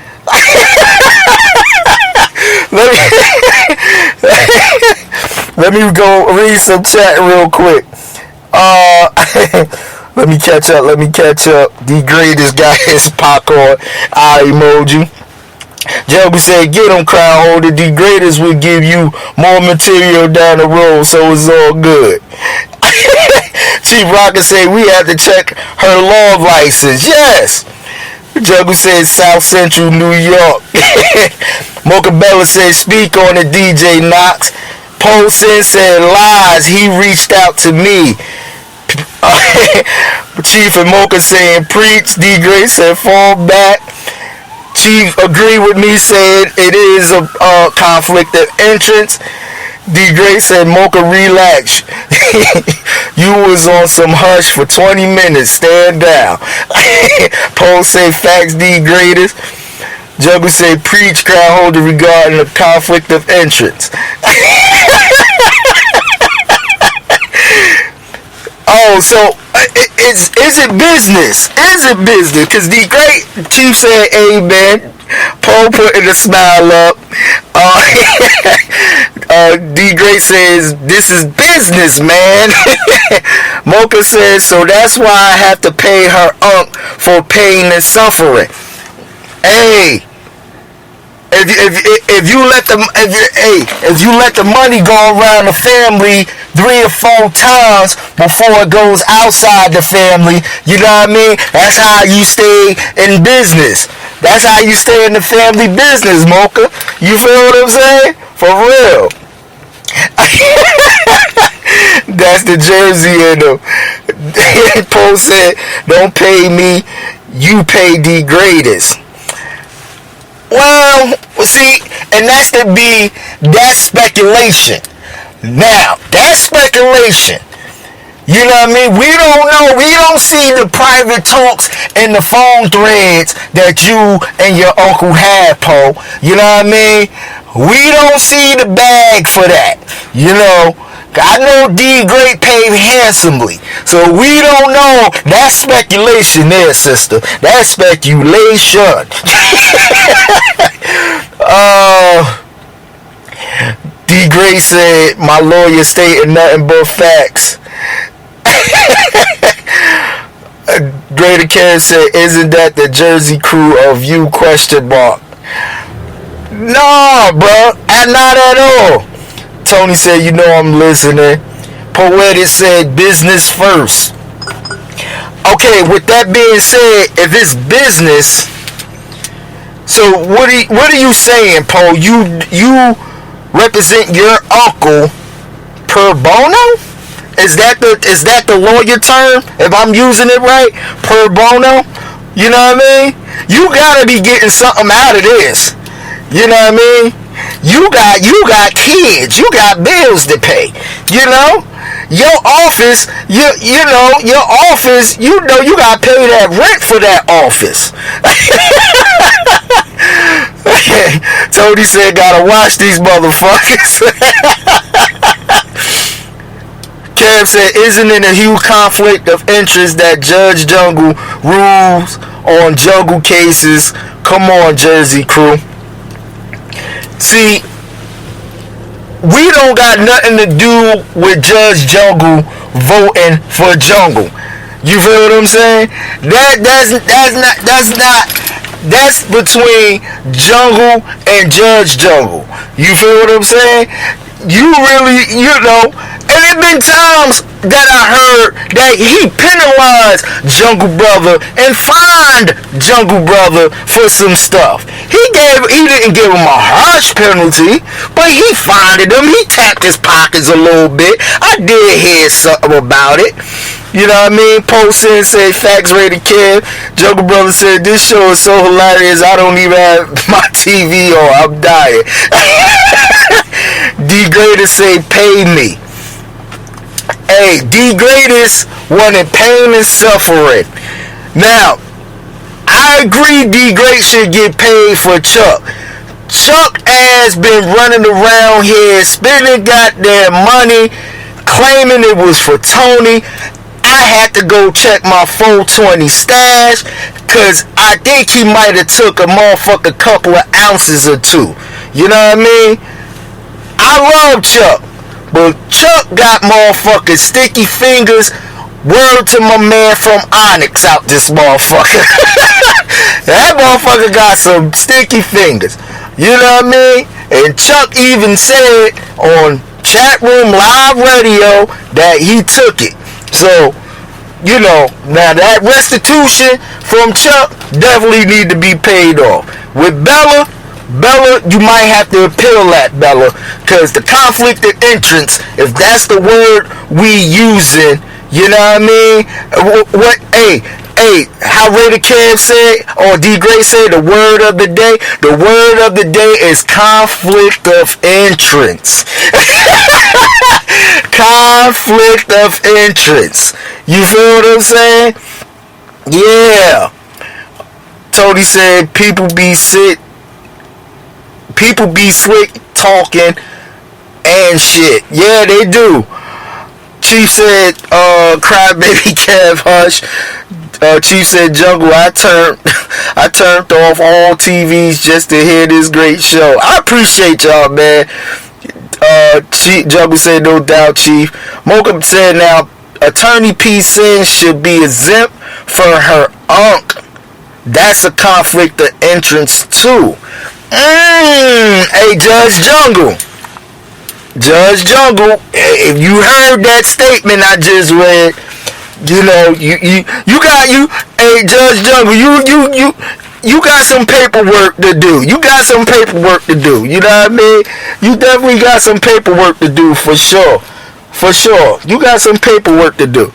Let me go read some chat real quick. Let me catch up. D Greatest got his popcorn eye emoji. Jungle said, get him, crowd holder. D Greatest will give you more material down the road, so it's all good. Chief Rocker said, we have to check her law license. Yes. Jungle said South Central New York. Mocha Bella said speak on it, DJ Knox. Polson said lies, he reached out to me. Chief and Mocha saying preach. D Great said fall back. Chief agree with me, said it is a conflict of interest. D Great said Mocha relax. You was on some hush for 20 minutes. Stand down. Paul say facts, D Greatest. Jungle say preach, crowd holder regarding the conflict of interest. Oh, so is it business? Is it business? Because D Great Chief said amen. Paul putting a smile up. D Great says this is business, man. Mocha says so that's why I have to pay her unc for pain and suffering. Hey, if you let the money go around the family 3 or 4 times before it goes outside the family, you know what I mean? That's how you stay in business. That's how you stay in the family business, Mocha. You feel what I'm saying? For real. That's the Jersey in them. Poe said, don't pay me, you pay D Greatest. Well, see, and that's speculation. Now, that's speculation. You know what I mean? We don't know. We don't see the private talks and the phone threads that you and your uncle had, Poe. You know what I mean? We don't see the bag for that. You know? I know D Great paid handsomely. So we don't know. That's speculation there, sister. That's speculation. D Great said, my lawyer stated nothing but facts. Greater Kev said, isn't that the Jersey crew of you, question mark? No, bro, not at all. Tony said, you know I'm listening. Poetic said, business first. Okay, with that being said, if it's business, so what are you saying, Poe? You represent your uncle per bono? Is that the lawyer term? If I'm using it right, per bono? You know what I mean? You gotta be getting something out of this. You know what I mean? You got kids. You got bills to pay. You know? Your office, you know, your office, you know you gotta pay that rent for that office. Tony said, gotta watch these motherfuckers. Kev said, isn't it a huge conflict of interest that Judge Jungle rules on jungle cases? Come on, Jersey crew. See, we don't got nothing to do with Judge Jungle voting for Jungle. You feel what I'm saying? That's between Jungle and Judge Jungle. You feel what I'm saying? You really, you know, and there been times that I heard that he penalized Jungle Brother and fined Jungle Brother for some stuff. He didn't give him a harsh penalty, but he fined him. He tapped his pockets a little bit. I did hear something about it. You know what I mean? Posting say facts rated kid. Jungle Brother said this show is so hilarious I don't even have my TV on. I'm dying. D Greatest say pay me. Hey, D Greatest wanted pain and suffering. Now, I agree D Great should get paid for Chuck. Chuck has been running around here spending goddamn money, claiming it was for Tony. I had to go check my 420 stash, cause I think he might have took a motherfucking couple of ounces or two. You know what I mean? I love Chuck, but Chuck got motherfucking sticky fingers. Word to my man from Onyx out this motherfucker. That motherfucker got some sticky fingers. You know what I mean? And Chuck even said on Chat Room Live Radio that he took it. So, you know, now that restitution from Chuck definitely need to be paid off. With Bella, you might have to appeal that, Bella, because the conflict of interest, if that's the word we using, you know what I mean? What, hey, how Raider Kev said, or D Gray said, the word of the day is conflict of interest. Conflict of interest. You feel what I'm saying? Yeah. Tony said people be slick talking and shit. Yeah, they do. Chief said, crybaby Kev hush. Chief said, Jungle, I turned off all TVs just to hear this great show. I appreciate y'all, man. Chief Jungle said, no doubt, Chief. Mocha said, now Attorney P. Sin should be exempt for her unk. That's a conflict of interest too. Hey, Judge Jungle, if you heard that statement I just read, you know, hey, Judge Jungle, you got some paperwork to do. You know what I mean? You definitely got some paperwork to do for sure. You got some paperwork to do.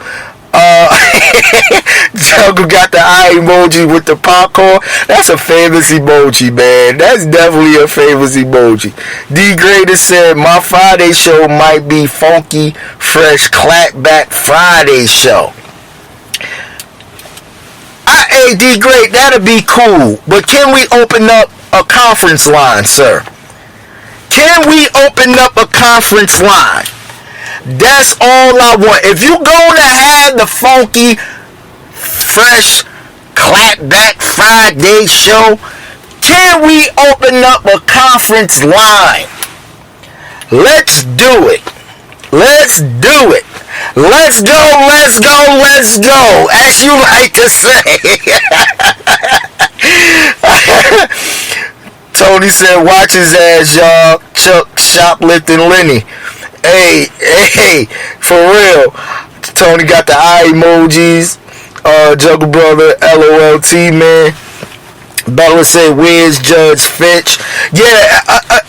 Jungle got the eye emoji with the popcorn. That's a famous emoji, man. That's definitely a famous emoji. D Grader said, my Friday show might be Funky Fresh Clapback Friday show. Hey, D Great, that'll be cool. But can we open up a conference line, sir? Can we open up a conference line? That's all I want. If you're going to have the Funky Fresh Clapback Friday show, can we open up a conference line? Let's do it. Let's do it. Let's go, let's go, let's go, as you like to say. Tony said, watch his ass, y'all. Chuck shoplifting Lenny. Hey, for real. Tony got the eye emojis. Juggle Brother, LOLT, man. Bella said, where's Judge Finch? Yeah,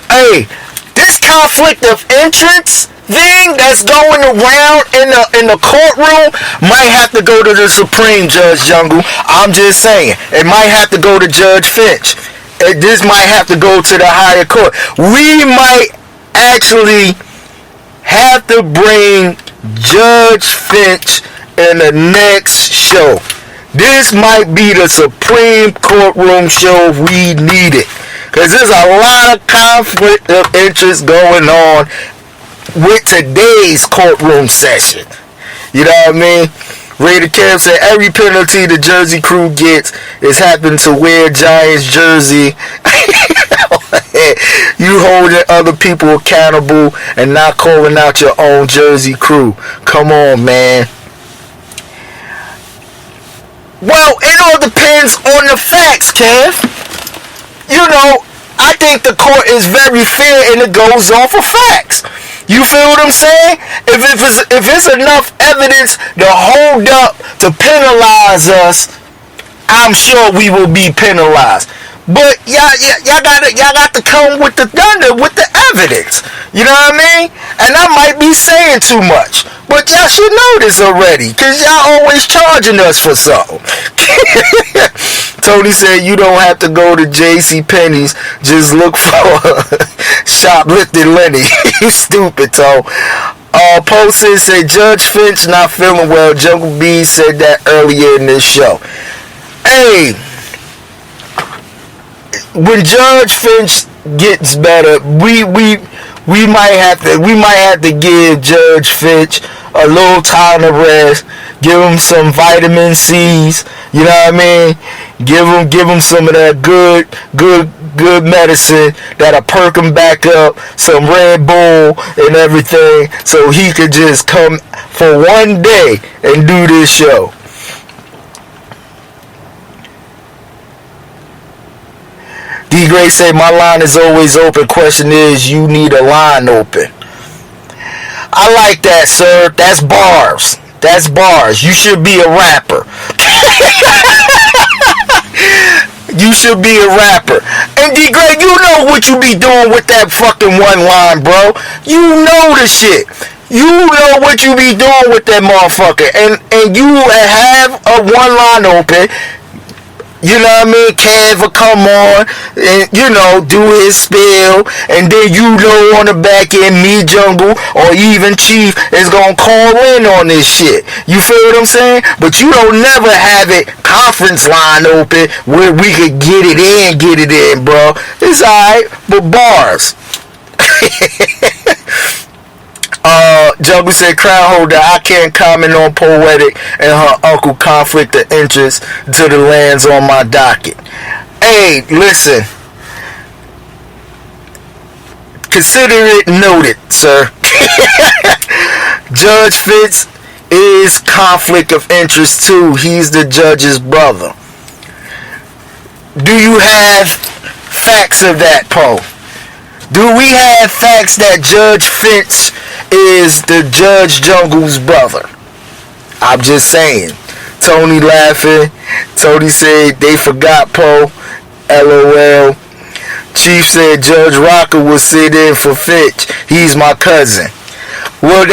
hey, this conflict of interest thing that's going around in the courtroom might have to go to the Supreme Judge Jungle. I'm just saying, it might have to go to Judge Finch. This might have to go to the higher court. We might actually have to bring Judge Finch in the next show. This might be the Supreme Courtroom show if we need it. Because there's a lot of conflict of interest going on with today's courtroom session. You know what I mean? Raider Cam said every penalty the Jersey Crew gets is having to wear Giants jersey. You holding other people accountable and not calling out your own Jersey Crew. Come on, man. Well, it all depends on the facts, Kev. You know, I think the court is very fair and it goes off of facts. You feel what I'm saying? If it's enough evidence to hold up to penalize us, I'm sure we will be penalized. But y'all got to come with the thunder with the evidence. You know what I mean? And I might be saying too much, but y'all should know this already, cause y'all always charging us for something. Tony said you don't have to go to J.C. Penney's. Just look for shoplifting Lenny. You stupid, Tone. Posted said Judge Finch not feeling well. Jungle B said that earlier in this show. Hey, when Judge Finch gets better, we might have to give Judge Finch a little time to rest. Give him some vitamin C's. You know what I mean? Give him some of that good medicine that'll perk him back up. Some Red Bull and everything, so he could just come for one day and do this show. D. Gray said, my line is always open. Question is, you need a line open. I like that, sir. That's bars. That's bars. You should be a rapper. You should be a rapper. And D. Gray, you know what you be doing with that fucking one line, bro. You know the shit. You know what you be doing with that motherfucker. And you have a one line open. You know what I mean? Kev will come on and, you know, do his spiel. And then you know on the back end, me, Jungle, or even Chief is going to call in on this shit. You feel what I'm saying? But you don't never have it conference line open where we could get it in, bro. It's alright, but bars. Jungle said, crown holder, I can't comment on Poetic and her uncle conflict of interest until the lands on my docket. Hey, listen. Consider it noted, sir. Judge Fitz is conflict of interest too. He's the judge's brother. Do you have facts of that, Poe? Do we have facts that Judge Finch is the Judge Jungle's brother? I'm just saying. Tony laughing. Tony said they forgot Poe. LOL. Chief said Judge Rocker will sit in for Finch. He's my cousin. Well,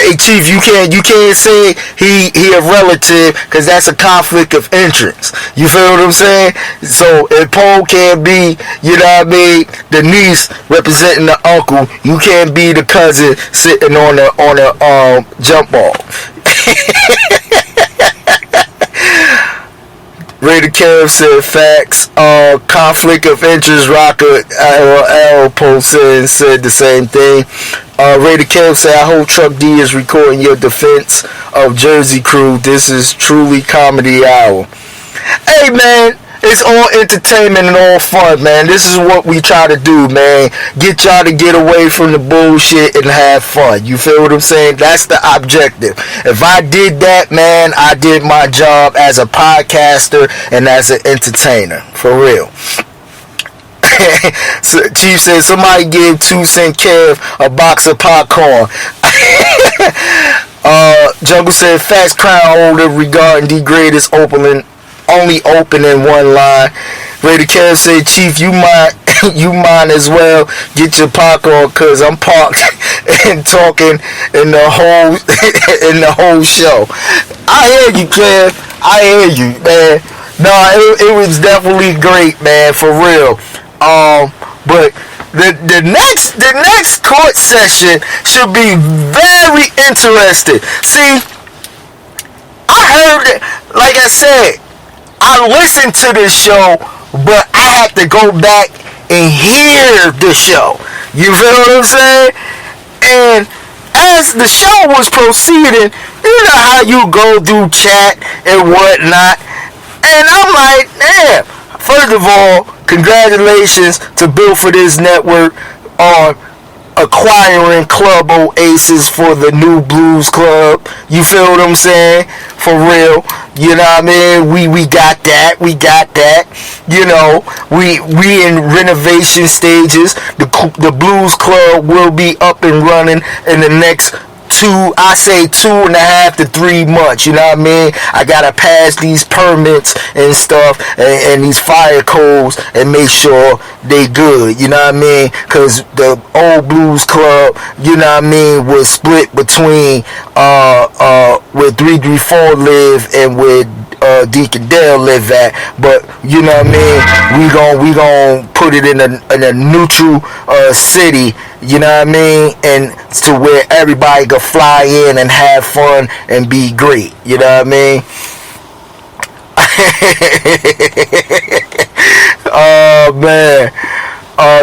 Hey Chief, you can't say he a relative because that's a conflict of interest. You feel what I'm saying? So if Poe can't be, you know what I mean, the niece representing the uncle, you can't be the cousin sitting on a jump ball. Raider Kev said facts. Conflict of interest. Rocker LL posted said the same thing. Raider Kev said, I hope Truck D is recording your defense of Jersey Crew. This is truly comedy hour. Hey man, it's all entertainment and all fun, man. This is what we try to do, man. Get y'all to get away from the bullshit and have fun. You feel what I'm saying? That's the objective. If I did that, man, I did my job as a podcaster and as an entertainer. For real. So, Chief said, somebody give 2 Cent Kev a box of popcorn. Jungle said, facts crown holder regarding the greatest only opening one line. Raider Kev said, Chief, you mind as well get your popcorn cause I'm parked and talking in the whole show. I hear you, Kev. I hear you, man. No, it was definitely great, man, for real. But the next court session should be very interesting. See, I heard it, like I said, I listened to this show, but I had to go back and hear the show. You feel what I'm saying? And as the show was proceeding, you know how you go through chat and whatnot. And I'm like, damn. First of all, congratulations to Built for This Network on acquiring Club Oasis for the new Blues Club. You feel what I'm saying? For real. You know what I mean? We got that. We got that. You know, we in renovation stages. The Blues Club will be up and running in the next 2.5 to 3 months. You know what I mean? I gotta pass these permits and stuff and these fire codes and make sure they good. You know what I mean? Cause the old Blues Club, you know what I mean, was split between where 334 live and where Deacon Dale live at, but you know what I mean, we gon' put it in a neutral city, you know what I mean, and to where everybody can fly in and have fun and be great, you know what I mean. Oh man,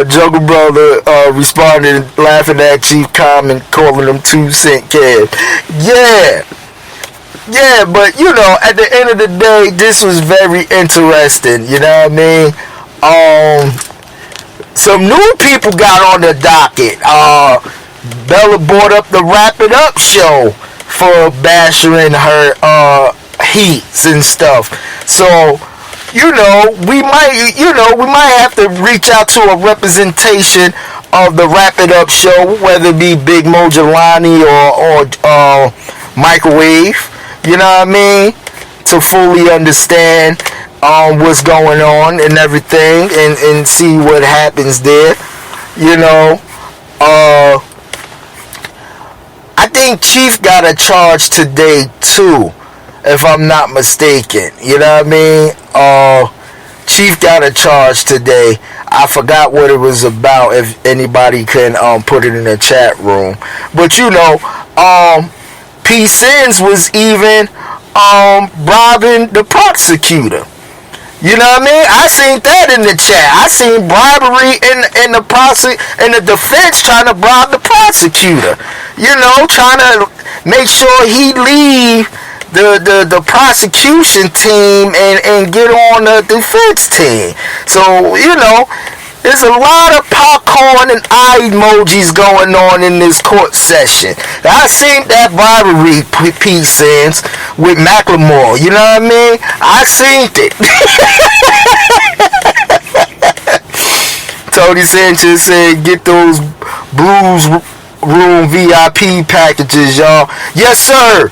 Jungle Brother responded laughing at Chief Common, calling him 2 Cent Kev. Yeah, but you know, at the end of the day, this was very interesting. You know what I mean? Some new people got on the docket. Bella brought up the Wrap It Up show for bashing her heats and stuff. So, you know, we might have to reach out to a representation of the Wrap It Up show, whether it be Big Mo Jelani or Microwave. You know what I mean? To fully understand what's going on and everything and see what happens there. You know, I think Chief got a charge today too, if I'm not mistaken. You know what I mean? Chief got a charge today. I forgot what it was about, if anybody can put it in the chat room. But you know, P. Sins was even bribing the prosecutor. You know what I mean? I seen that in the chat. I seen bribery in the defense trying to bribe the prosecutor. You know, trying to make sure he leave the prosecution team and get on the defense team. So, you know, there's a lot of popcorn and eye emojis going on in this court session. I seen that bribery piece sense with Macklemore. You know what I mean? I seen it. Tony Sanchez said, get those Blues Room VIP packages, y'all. Yes, sir.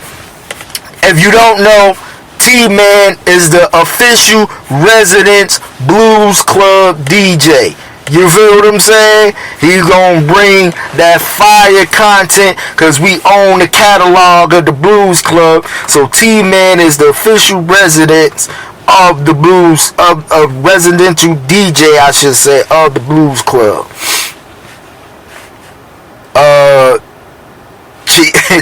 If you don't know, T-Man is the official Residence Blues Club DJ. You feel what I'm saying? He's gonna bring that fire content because we own the catalog of the Blues Club. So T-Man is the official resident of the Blues, of residential DJ, I should say, of the Blues Club.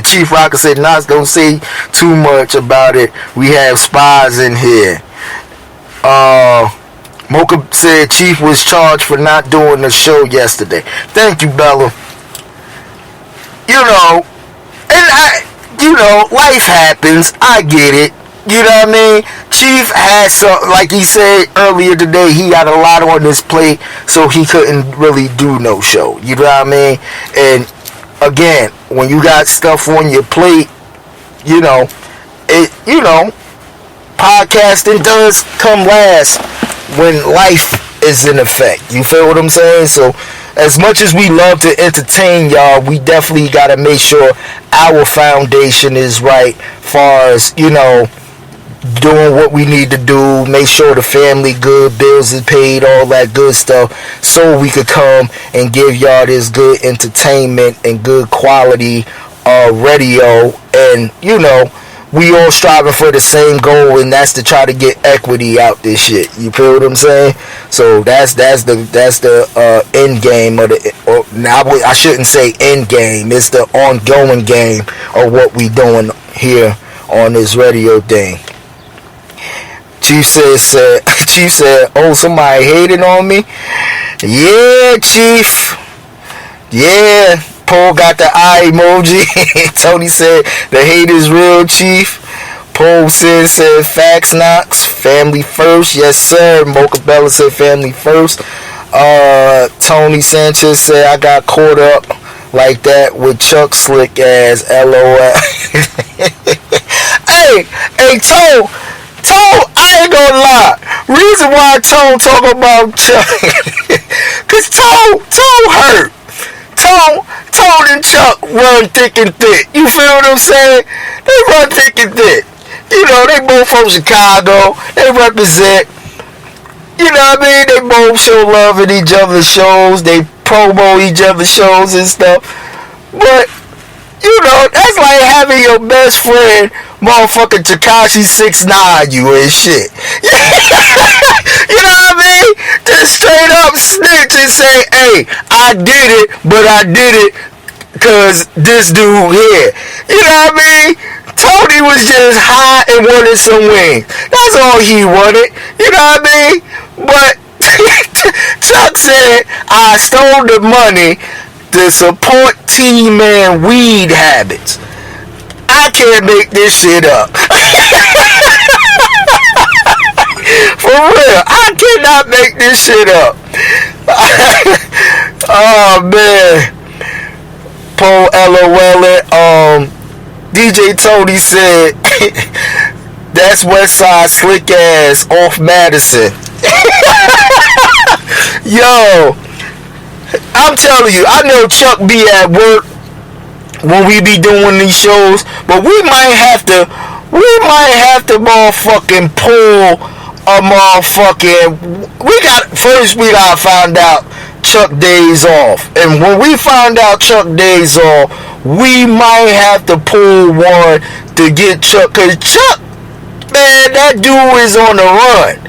Chief Rocker said, Nas, don't say too much about it. We have spies in here. Mocha said Chief was charged for not doing the show yesterday. Thank you, Bella. You know, life happens. I get it. You know what I mean? Chief has some, like he said earlier today, he got a lot on his plate, so he couldn't really do no show. You know what I mean? And again, when you got stuff on your plate, podcasting does come last when life is in effect. You feel what I'm saying? So as much as we love to entertain y'all, we definitely got to make sure our foundation is right, far as, doing what we need to do, make sure the family good, bills is paid, all that good stuff, so we could come and give y'all this good entertainment and good quality radio. And we all striving for the same goal, and that's to try to get equity out this shit. You feel what I'm saying? So that's the end game of the. I shouldn't say end game. It's the ongoing game of what we doing here on this radio thing. Chief said, oh, somebody hating on me? Yeah, Chief. Yeah. Paul got the eye emoji. Tony said, the hate is real, Chief. Paul said facts, Knox. Family first. Yes, sir. Mocha Bella said family first. Tony Sanchez said, I got caught up like that with Chuck slick ass. LOL. Hey, Tone, I ain't gonna lie. Reason why Tone talk about Chuck, cause Tone hurt. Tone and Chuck run thick and thick. You feel what I'm saying? They run thick and thick. They both from Chicago. They represent. You know what I mean? They both show love at each other's shows. They promo each other's shows and stuff. But that's like having your best friend, motherfucking Tekashi 6ix9ine you and shit. You know what I mean? Just straight up snitch and say, hey, I did it, but I did it because this dude here. You know what I mean? Tony was just high and wanted some wings. That's all he wanted. You know what I mean? But Chuck said, I stole the money to support T-Man weed habits. I can't make this shit up. For real, I cannot make this shit up. Oh man. Paul LOL. DJ Tony said, that's Westside slick ass off Madison. Yo, I'm telling you, I know Chuck be at work when we be doing these shows, but we might have to motherfucking pull a motherfucking. We gotta find out Chuck days off, and when we find out Chuck days off, we might have to pull one to get Chuck, cause Chuck, man, that dude is on the run.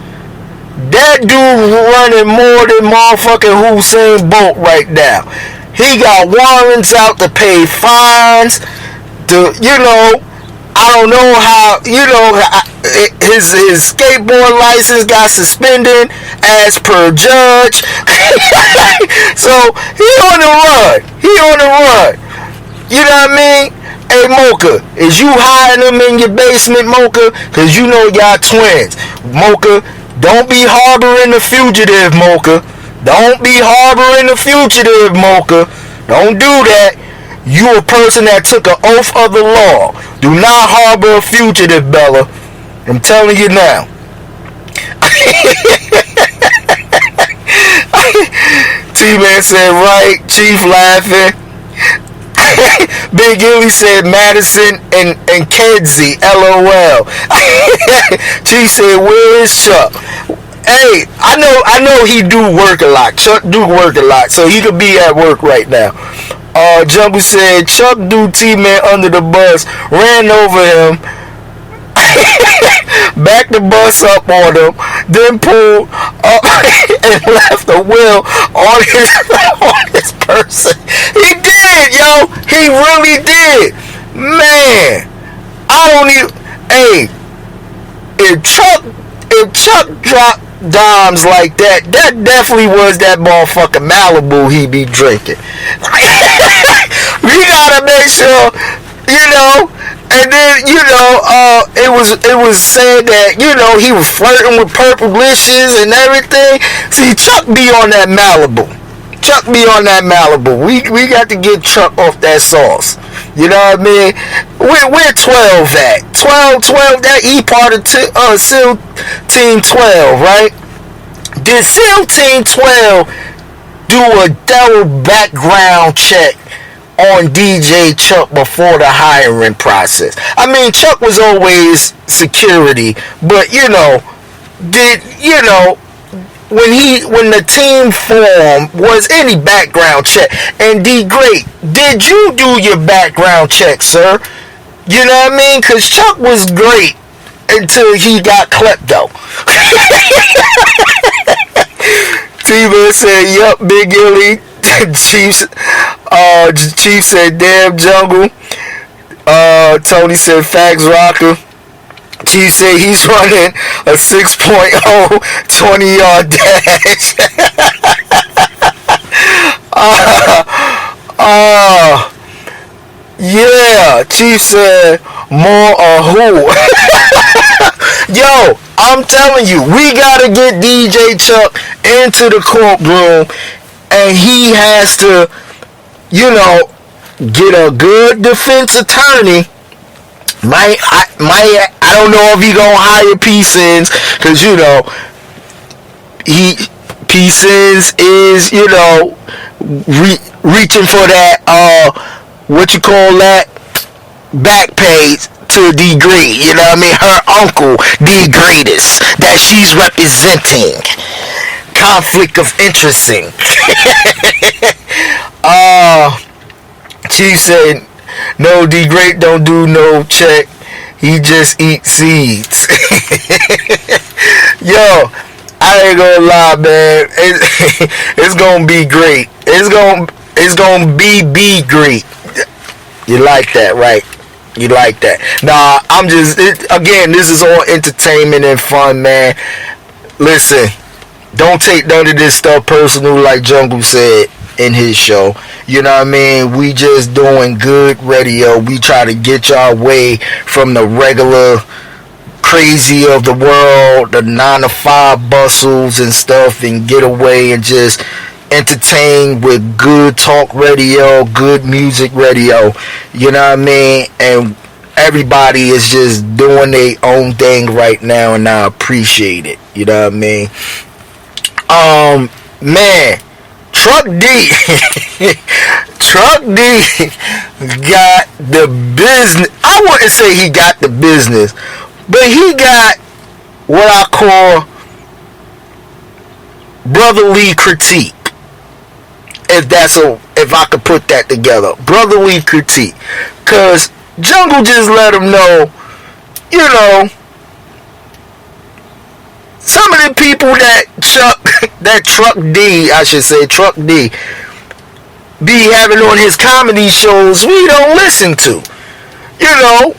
That dude running more than motherfucking Usain Bolt right now. He got warrants out to pay fines. I don't know how, his skateboard license got suspended as per judge. So he on the run. You know what I mean? Hey, Mocha, is you hiding them in your basement, Mocha? Because y'all twins. Mocha, don't be harboring the fugitive, Mocha. Don't be harboring the fugitive, Mocha. Don't do that. You a person that took an oath of the law. Do not harbor a fugitive, Bella. I'm telling you now. T-Man said, right. Chief laughing. Big Illy said Madison and Kedzie, LOL. Chief said, where is Chuck? Hey, I know he do work a lot. Chuck do work a lot, so he could be at work right now. Jungle said Chuck do T-Man under the bus, ran over him, backed the bus up on him, then pulled up and left a will on his person. He did, yo. He really did. Man, I don't even. Hey, if Chuck dropped dimes like that, that definitely was that motherfucking Malibu he be drinking. We gotta make sure, you know. And then, you know, it was said that, you know, he was flirting with Purplicious and everything. See, Chuck be on that Malibu. Chuck be on that Malibu. We got to get Chuck off that sauce. You know what I mean? Where 12 at? 12, that he part of SEAL Team 12, right? Did SEAL Team 12 do a thorough background check on DJ Chuck before the hiring process? I mean, Chuck was always security, but you know, when the team formed, was any background check? And D Great, did you do your background check, sir? You know what I mean? Cause Chuck was great until he got klepto. T-Man said, yup, Big Illy. Chief said, damn, Jungle. Tony said, facts, Rocker. Chief said he's running a 6.0 20-yard dash. Yeah, Chief said, more who? Yo, I'm telling you, we gotta get DJ Chuck into the courtroom, and he has to, you know, get a good defense attorney. I don't know if he gonna hire P-Sins, cause you know P-Sins is, you know, reaching for that what you call that, back pay to D Great. You know what I mean? Her uncle D Greatest that she's representing. Conflict of interesting. Chief said, no, D Great don't do no check. He just eats seeds. Yo, I ain't gonna lie, man. It's gonna be great. It's gonna be great. You like that, right? You like that? Nah, I'm just again. This is all entertainment and fun, man. Listen, don't take none of this stuff personal, like Jungle said in his show. You know what I mean? We just doing good radio. We try to get y'all away from the regular crazy of the world, the 9-to-5 bustles and stuff, and get away and just entertain with good talk radio, good music radio. You know what I mean? And everybody is just doing their own thing right now, and I appreciate it. You know what I mean? Man, Truck D Truck D got the business. I wouldn't say he got the business, but he got what I call brotherly critique. If I could put that together, brotherly critique. Cause Jungle just let him know, you know, some of the people that Truck D be having on his comedy shows, we don't listen to. You know,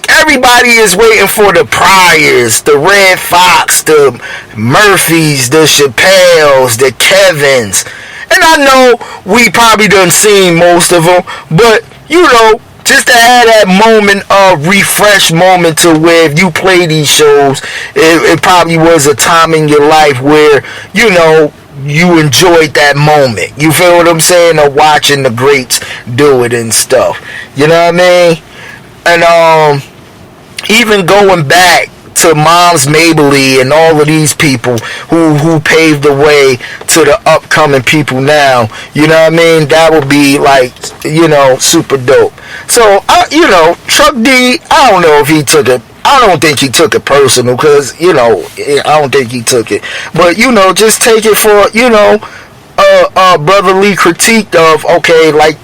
everybody is waiting for the Pryors, the Red Fox, the Murphys, the Chappelles, the Kevins. And I know we probably done seen most of them, but you know, just to have that moment of refresh moment to where if you play these shows, it probably was a time in your life where, you know, you enjoyed that moment. You feel what I'm saying? Of watching the greats do it and stuff. You know what I mean? And even going back to Moms Mabley and all of these people who paved the way to the upcoming people now. You know what I mean? That would be like, you know, super dope. So, you know, Truck D, I don't know if he took it. I don't think he took it personal, because, you know, I don't think he took it. But, you know, just take it for, you know, brotherly critique of, okay, like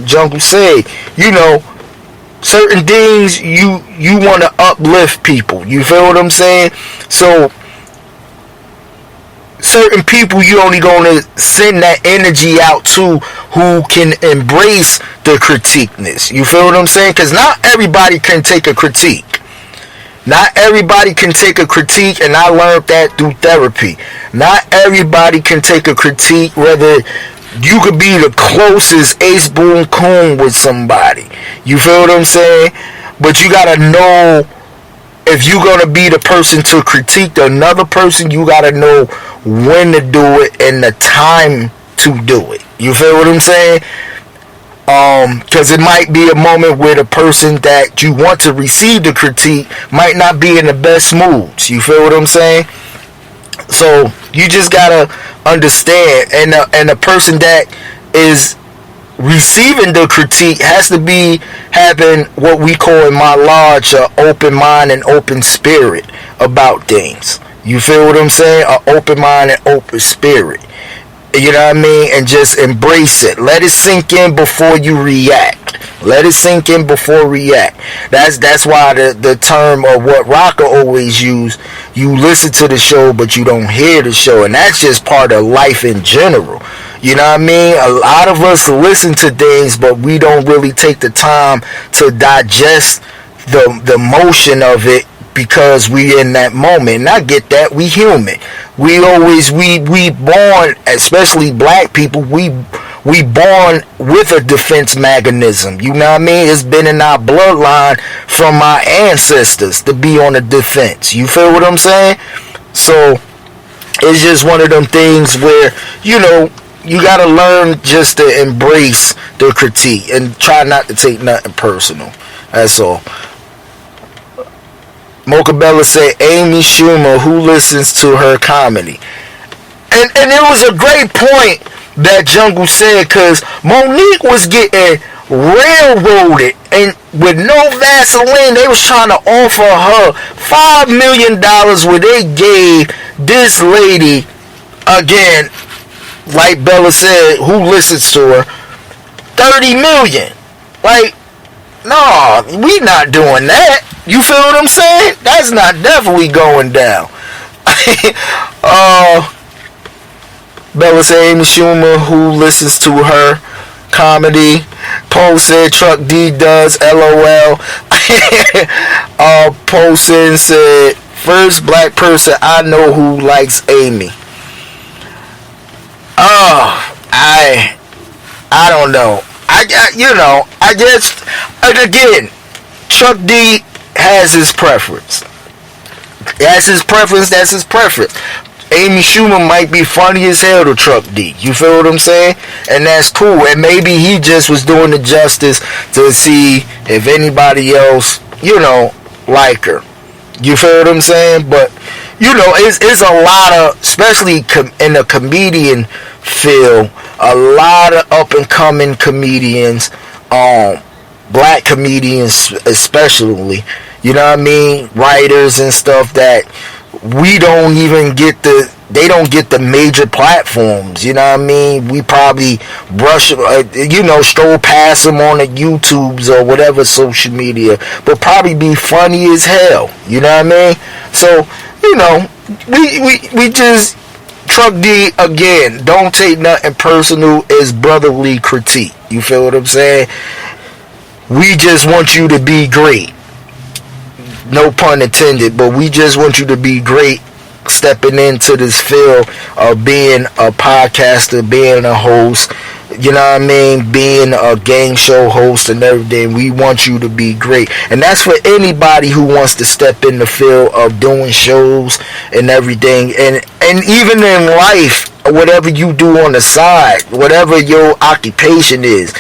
Jungle said, you know, certain things you want to uplift people. You feel what I'm saying? So certain people you only going to send that energy out to who can embrace the critiqueness. You feel what I'm saying? Because not everybody can take a critique. Not everybody can take a critique, and I learned that through therapy. Not everybody can take a critique, whether you could be the closest Ace Boone Coon with somebody. You feel what I'm saying? But you gotta know, if you're gonna be the person to critique another person, you gotta know when to do it and the time to do it. You feel what I'm saying? Because it might be a moment where the person that you want to receive the critique might not be in the best moods. You feel what I'm saying? So you just gotta understand, and the person that is receiving the critique has to be having what we call in my lodge an open mind and open spirit about things. You feel what I'm saying? An open mind and open spirit. You know what I mean? And just embrace it. Let it sink in before you react. Let it sink in before react. That's why the term of what Rocker always used, you listen to the show but you don't hear the show. And that's just part of life in general. You know what I mean? A lot of us listen to things, but we don't really take the time to digest the motion of it, because we in that moment. And I get that. We human. We born, especially black people, we born with a defense mechanism. You know what I mean? It's been in our bloodline from our ancestors to be on the defense. You feel what I'm saying? So it's just one of them things where, you know, you gotta learn just to embrace the critique and try not to take nothing personal. That's all. Mocha Bella said Amy Schumer, who listens to her comedy. And it was a great point that Jungle said, because Monique was getting railroaded, and with no Vaseline, they was trying to offer her $5 million where they gave this lady, again, like Bella said, who listens to her, $30 million. Like, no, we not doing that. You feel what I'm saying? That's not definitely going down. Bella said Amy Schumer, who listens to her comedy. Poe said Truck D does, LOL. Posen said, first black person I know who likes Amy. I don't know. I guess, again, Chuck D has his preference. That's his preference. Amy Schumer might be funny as hell to Truck D. You feel what I'm saying? And that's cool. And maybe he just was doing the justice to see if anybody else, you know, like her. You feel what I'm saying? But, you know, it's a lot of, especially in the comedian field, a lot of up-and-coming comedians, black comedians especially, you know what I mean, writers and stuff, that we don't even get they don't get the major platforms, you know what I mean? We probably brush, stroll past them on the YouTubes or whatever social media, but probably be funny as hell, you know what I mean? So, you know, we just, Truck D, again, don't take nothing personal, as brotherly critique. You feel what I'm saying? We just want you to be great. No pun intended, but we just want you to be great stepping into this field of being a podcaster, being a host, you know what I mean, being a game show host and everything. We want you to be great. And that's for anybody who wants to step in the field of doing shows and everything. And even in life, whatever you do on the side, whatever your occupation is,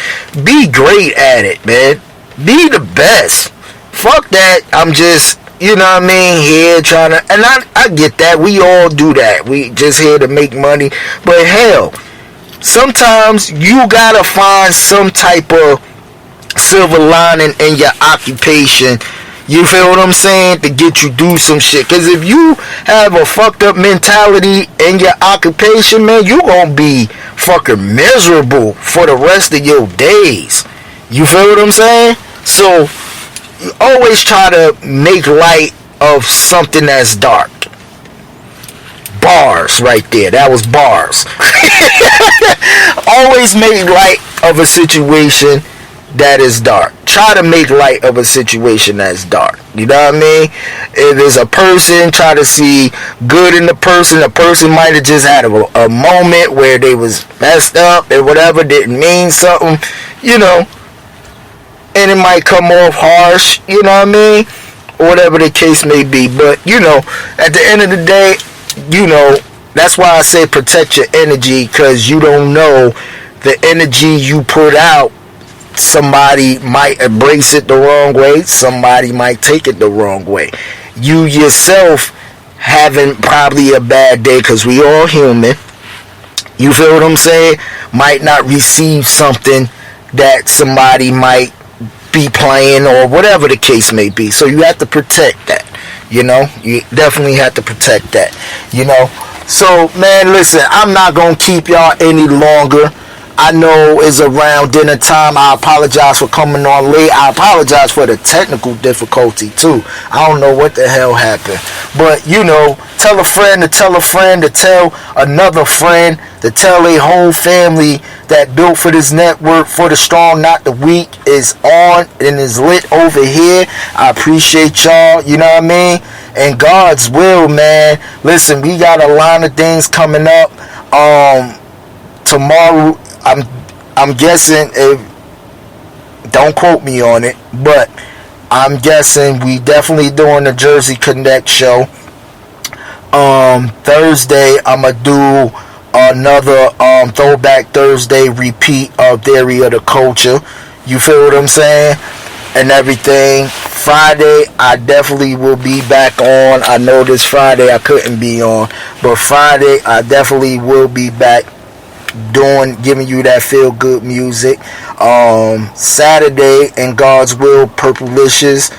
be great at it, man. Be the best. Fuck that I'm just, you know what I mean, here trying to, and I get that. We all do that. We just here to make money. But hell, sometimes you gotta find some type of silver lining in your occupation. You feel what I'm saying? To get you do some shit. Because if you have a fucked up mentality in your occupation, man, you gonna be fucking miserable for the rest of your days. You feel what I'm saying? So, you always try to make light of something that's dark. Bars right there. That was bars. Always make light of a situation that is dark. Try to make light of a situation that's dark. You know what I mean? If there's a person, try to see good in the person. A person might have just had a moment where they was messed up and whatever, didn't mean something, you know, and it might come off harsh, you know what I mean? Whatever the case may be. But, you know, at the end of the day, you know, that's why I say protect your energy, because you don't know the energy you put out. Somebody might embrace it the wrong way. Somebody might take it the wrong way. You yourself having probably a bad day, because we all human. You feel what I'm saying? Might not receive something that somebody might be playing or whatever the case may be. So you have to protect that. You know, you definitely have to protect that. You know, so man, listen, I'm not gonna keep y'all any longer. I know it's around dinner time. I apologize for coming on late. I apologize for the technical difficulty too. I don't know what the hell happened. But, you know, tell a friend to tell a friend to tell another friend to tell a whole family that Built for This network, for the strong, not the weak, is on and is lit over here. I appreciate y'all, you know what I mean? And God's will, man. Listen, we got a line of things coming up. Tomorrow, I'm guessing, don't quote me on it, but I'm guessing we definitely doing the Jersey Connect show. Thursday, I'm going to do another Throwback Thursday repeat of Theory of the Culture. You feel what I'm saying? And everything. Friday, I definitely will be back on. I know this Friday I couldn't be on, but Friday, I definitely will be back giving you that feel good music. Saturday, in God's will, Purplicious,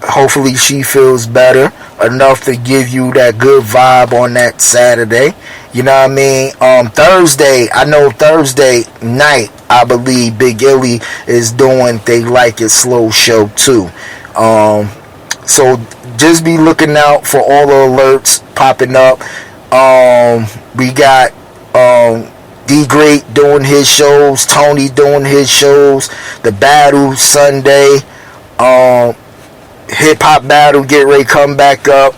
hopefully she feels better enough to give you that good vibe on that Saturday. You know what I mean? Thursday, I know Thursday night, I believe Big Illy is doing They Like It Slow show too. So just be looking out for all the alerts popping up. We got D Great doing his shows, Tony doing his shows, the battle Sunday, hip hop battle get ready to come back up.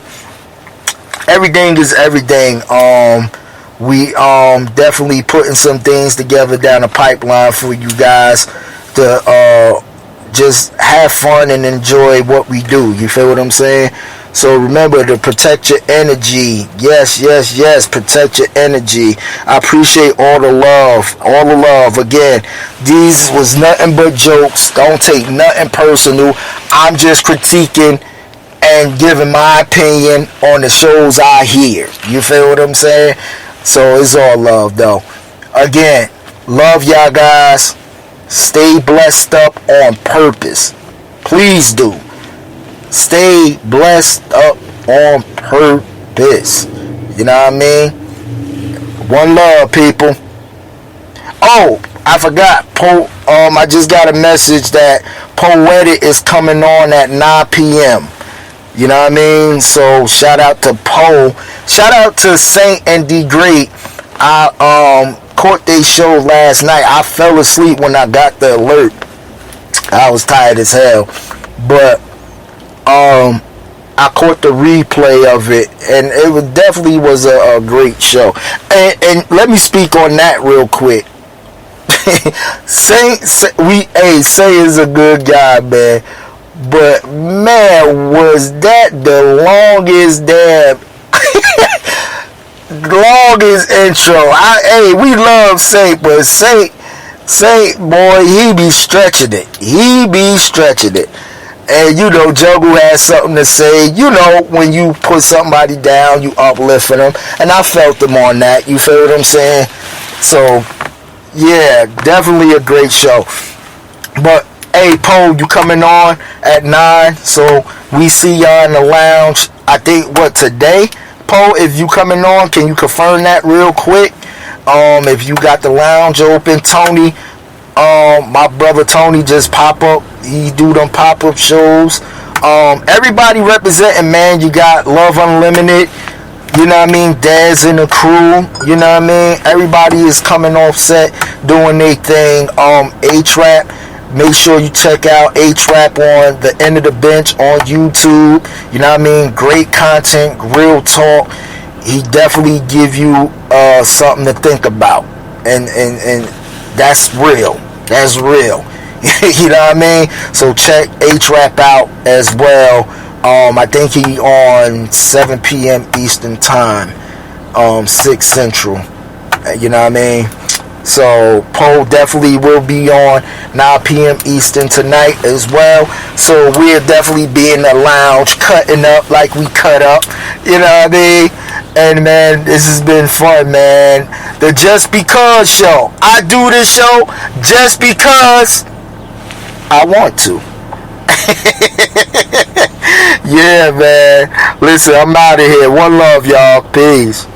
Everything is everything. We definitely putting some things together down the pipeline for you guys to just have fun and enjoy what we do. You feel what I'm saying? So remember to protect your energy. Yes, yes, yes. Protect your energy. I appreciate all the love. All the love. Again, these was nothing but jokes. Don't take nothing personal. I'm just critiquing and giving my opinion on the shows I hear. You feel what I'm saying? So it's all love though. Again, love y'all guys. Stay blessed up on purpose. Please do. Stay blessed up on purpose. You know what I mean? One love, people. Oh, I forgot. I just got a message that Poetic is coming on at 9 p.m. You know what I mean? So shout out to Poe. Shout out to Saint and D Great. I caught their show last night. I fell asleep when I got the alert. I was tired as hell. But I caught the replay of it, and it definitely was a great show. And let me speak on that real quick. Say is a good guy, man. But man, was that the longest damn longest intro. We love Saint, but Saint boy, he be stretching it. And you know, Jungle has something to say. You know, when you put somebody down, you uplifting them. And I felt them on that. You feel what I'm saying? So, yeah, definitely a great show. But, hey, Poe, you coming on at 9. So, we see y'all in the lounge. I think, what, today? Poe, if you coming on, can you confirm that real quick? If you got the lounge open, Tony, my brother Tony just pop up. He do them pop up shows. Everybody representing, man. You got Love Unlimited. You know what I mean? Daz and the crew. You know what I mean? Everybody is coming off set doing their thing. A-Trap. Make sure you check out A-Trap on the End of the Bench on YouTube. You know what I mean? Great content, real talk. He definitely give you something to think about. And that's real. That's real. You know what I mean? So check A-Trap out as well. I think he on 7 p.m. Eastern time, 6 Central. You know what I mean? So Poe definitely will be on 9 p.m. Eastern tonight as well. So we'll definitely be in the lounge cutting up like we cut up. You know what I mean? And man, this has been fun, man. The Just Because show. I do this show just because I want to. Yeah, man. Listen, I'm out of here. One love, y'all. Peace.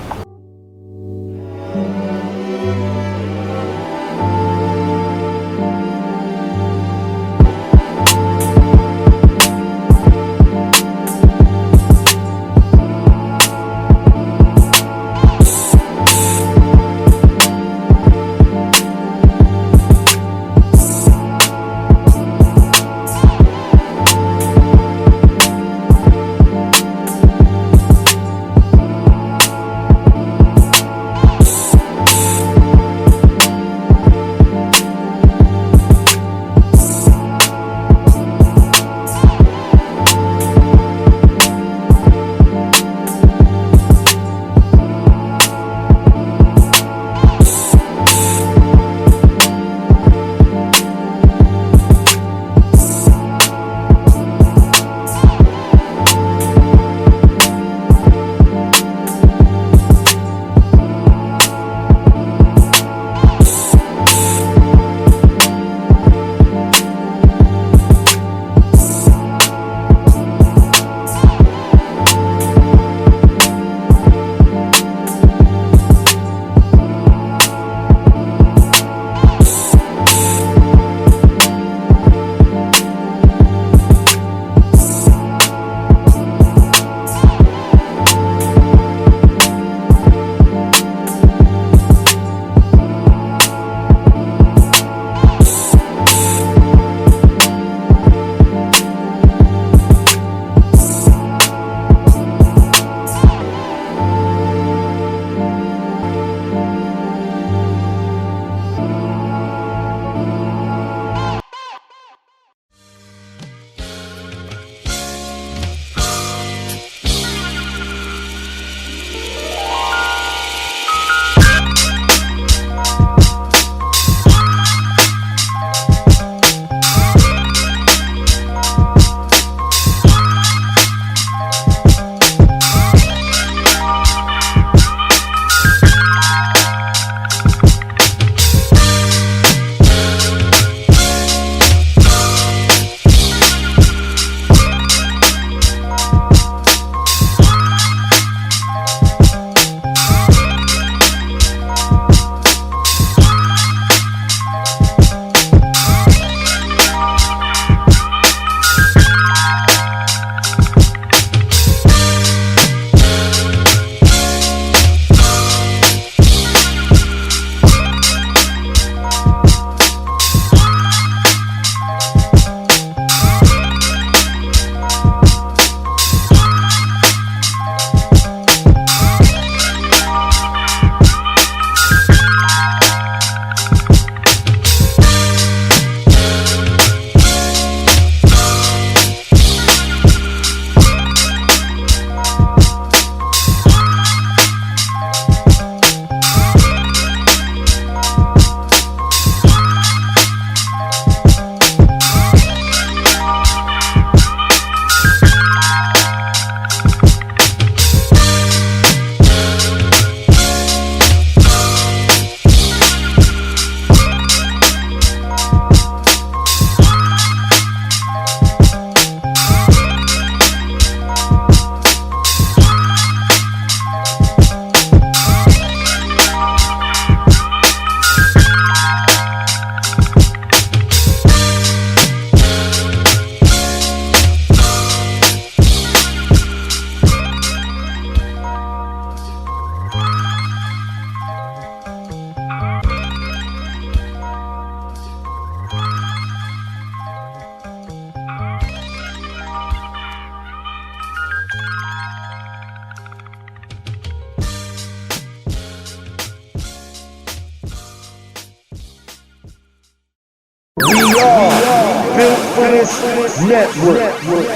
Confidence Network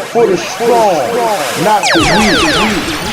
for the strong, not the weak.